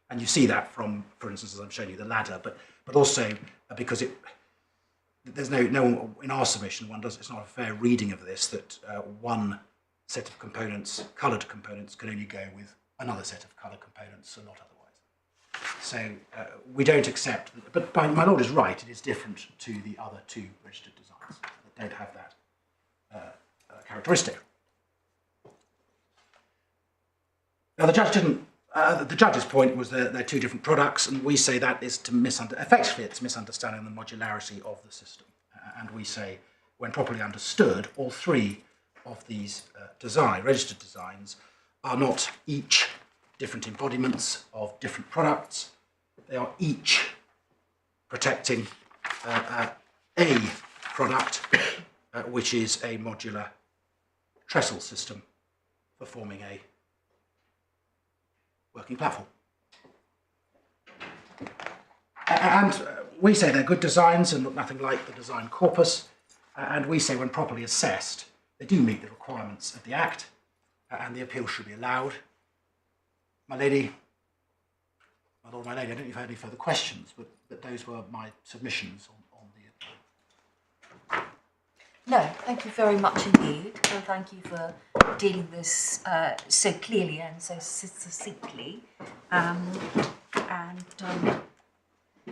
Speaker 3: And you see that from, for instance, as I'm showing you the ladder, but also because there's no in our submission, it's not a fair reading of this that one set of components, coloured components, can only go with another set of coloured components and not otherwise. So we don't accept, but my lord is right, it is different to the other 2 registered designs that don't have that characteristic. Now the judge didn't. The judge's point was that they're 2 different products, and we say that is to effectively it's misunderstanding the modularity of the system. And we say, when properly understood, all 3 of these registered designs are not each different embodiments of different products. They are each protecting a product, which is a modular trestle system for forming a working platform. And we say they're good designs and look nothing like the design corpus, and we say when properly assessed, they do meet the requirements of the Act, and the appeal should be allowed. My lady, my lord, my lady, I don't know if you had any further questions, but those were my submissions on the...
Speaker 5: No, thank you very much indeed, and thank you for dealing with this so clearly and so succinctly.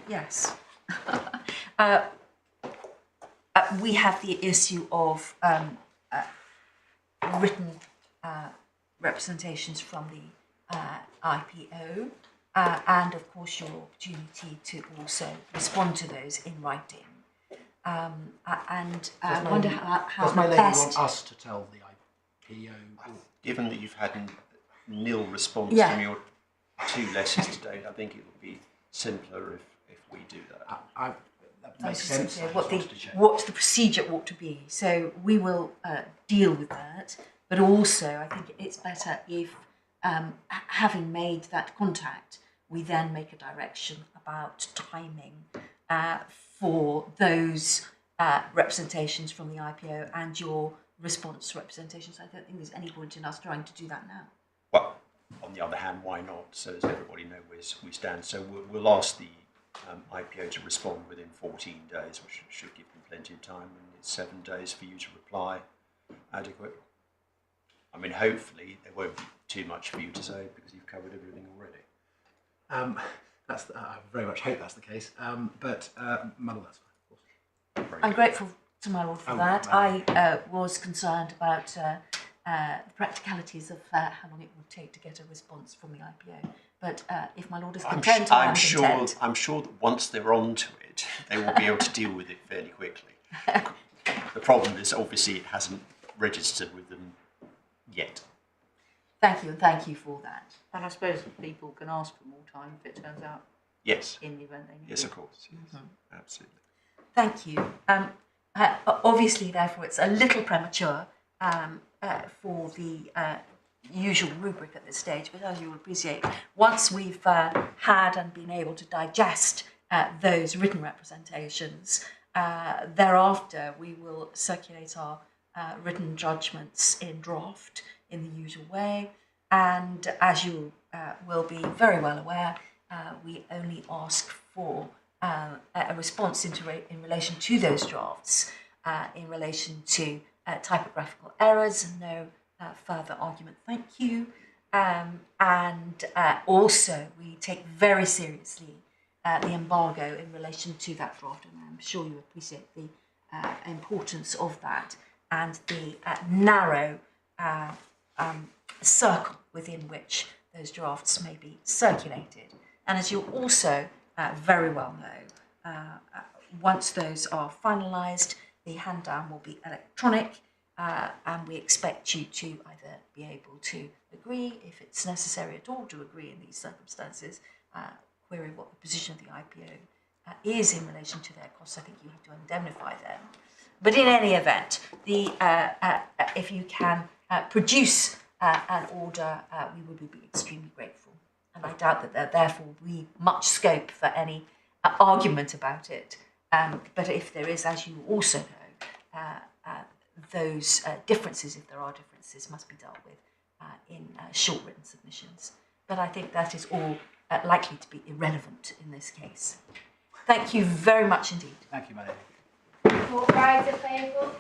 Speaker 5: Yes. We have the issue of written representations from the IPO, and of course your opportunity to also respond to those in writing. I wonder how
Speaker 3: does my lady want us to tell the IPO?
Speaker 4: Given that you've had nil response
Speaker 5: Yeah.
Speaker 4: to your 2 letters today, I think it would be simpler if we do that.
Speaker 3: That makes sense.
Speaker 5: What the procedure ought to be. So we will deal with that, but also I think it's better if, having made that contact, we then make a direction about timing for those representations from the IPO and your response representations. I don't think there's any point in us trying to do that now.
Speaker 4: Well, on the other hand, why not? So as everybody knows where we stand. So we'll ask the IPO to respond within 14 days, which should give them plenty of time, and it's 7 days for you to reply. Adequate? I mean, hopefully there won't be too much for you to say because you've covered everything already.
Speaker 3: I very much hope that's the case. But my lord, that's fine. Of course.
Speaker 5: I'm grateful to my lord for that. I was concerned about the practicalities of how long it would take to get a response from the IPO. But if my lord is content, I'm content.
Speaker 4: I'm sure that once they're onto it, they will be able to deal with it fairly quickly. The problem is obviously it hasn't registered with them yet.
Speaker 5: Thank you, and thank you for that.
Speaker 6: And I suppose people can ask for more time if it turns out
Speaker 4: Yes.
Speaker 6: in the event they need
Speaker 4: Yes,
Speaker 6: it.
Speaker 4: of course. Yes. Absolutely.
Speaker 5: Thank you. Obviously, therefore, it's a little premature for the usual rubric at this stage, but as you will appreciate, once we've had and been able to digest those written representations, thereafter we will circulate our written judgments in draft in the usual way, and as you will be very well aware, we only ask for a response in relation to those drafts, in relation to typographical errors, and no further argument, thank you. And also we take very seriously the embargo in relation to that draft, and I'm sure you appreciate the importance of that and the narrow circle within which those drafts may be circulated. And as you also very well know, once those are finalised, the hand down will be electronic, and we expect you to either be able to agree, if it's necessary at all to agree in these circumstances, query what the position of the IPO is in relation to their costs. I think you have to indemnify them. But in any event, if you can produce an order, we would be extremely grateful. And I doubt that there therefore will be much scope for any argument about it. But if there is, as you also know, those differences, if there are differences, must be dealt with in short written submissions. But I think that is all likely to be irrelevant in this case. Thank you very much indeed.
Speaker 3: Thank you, my lady.
Speaker 2: Court rides are payable.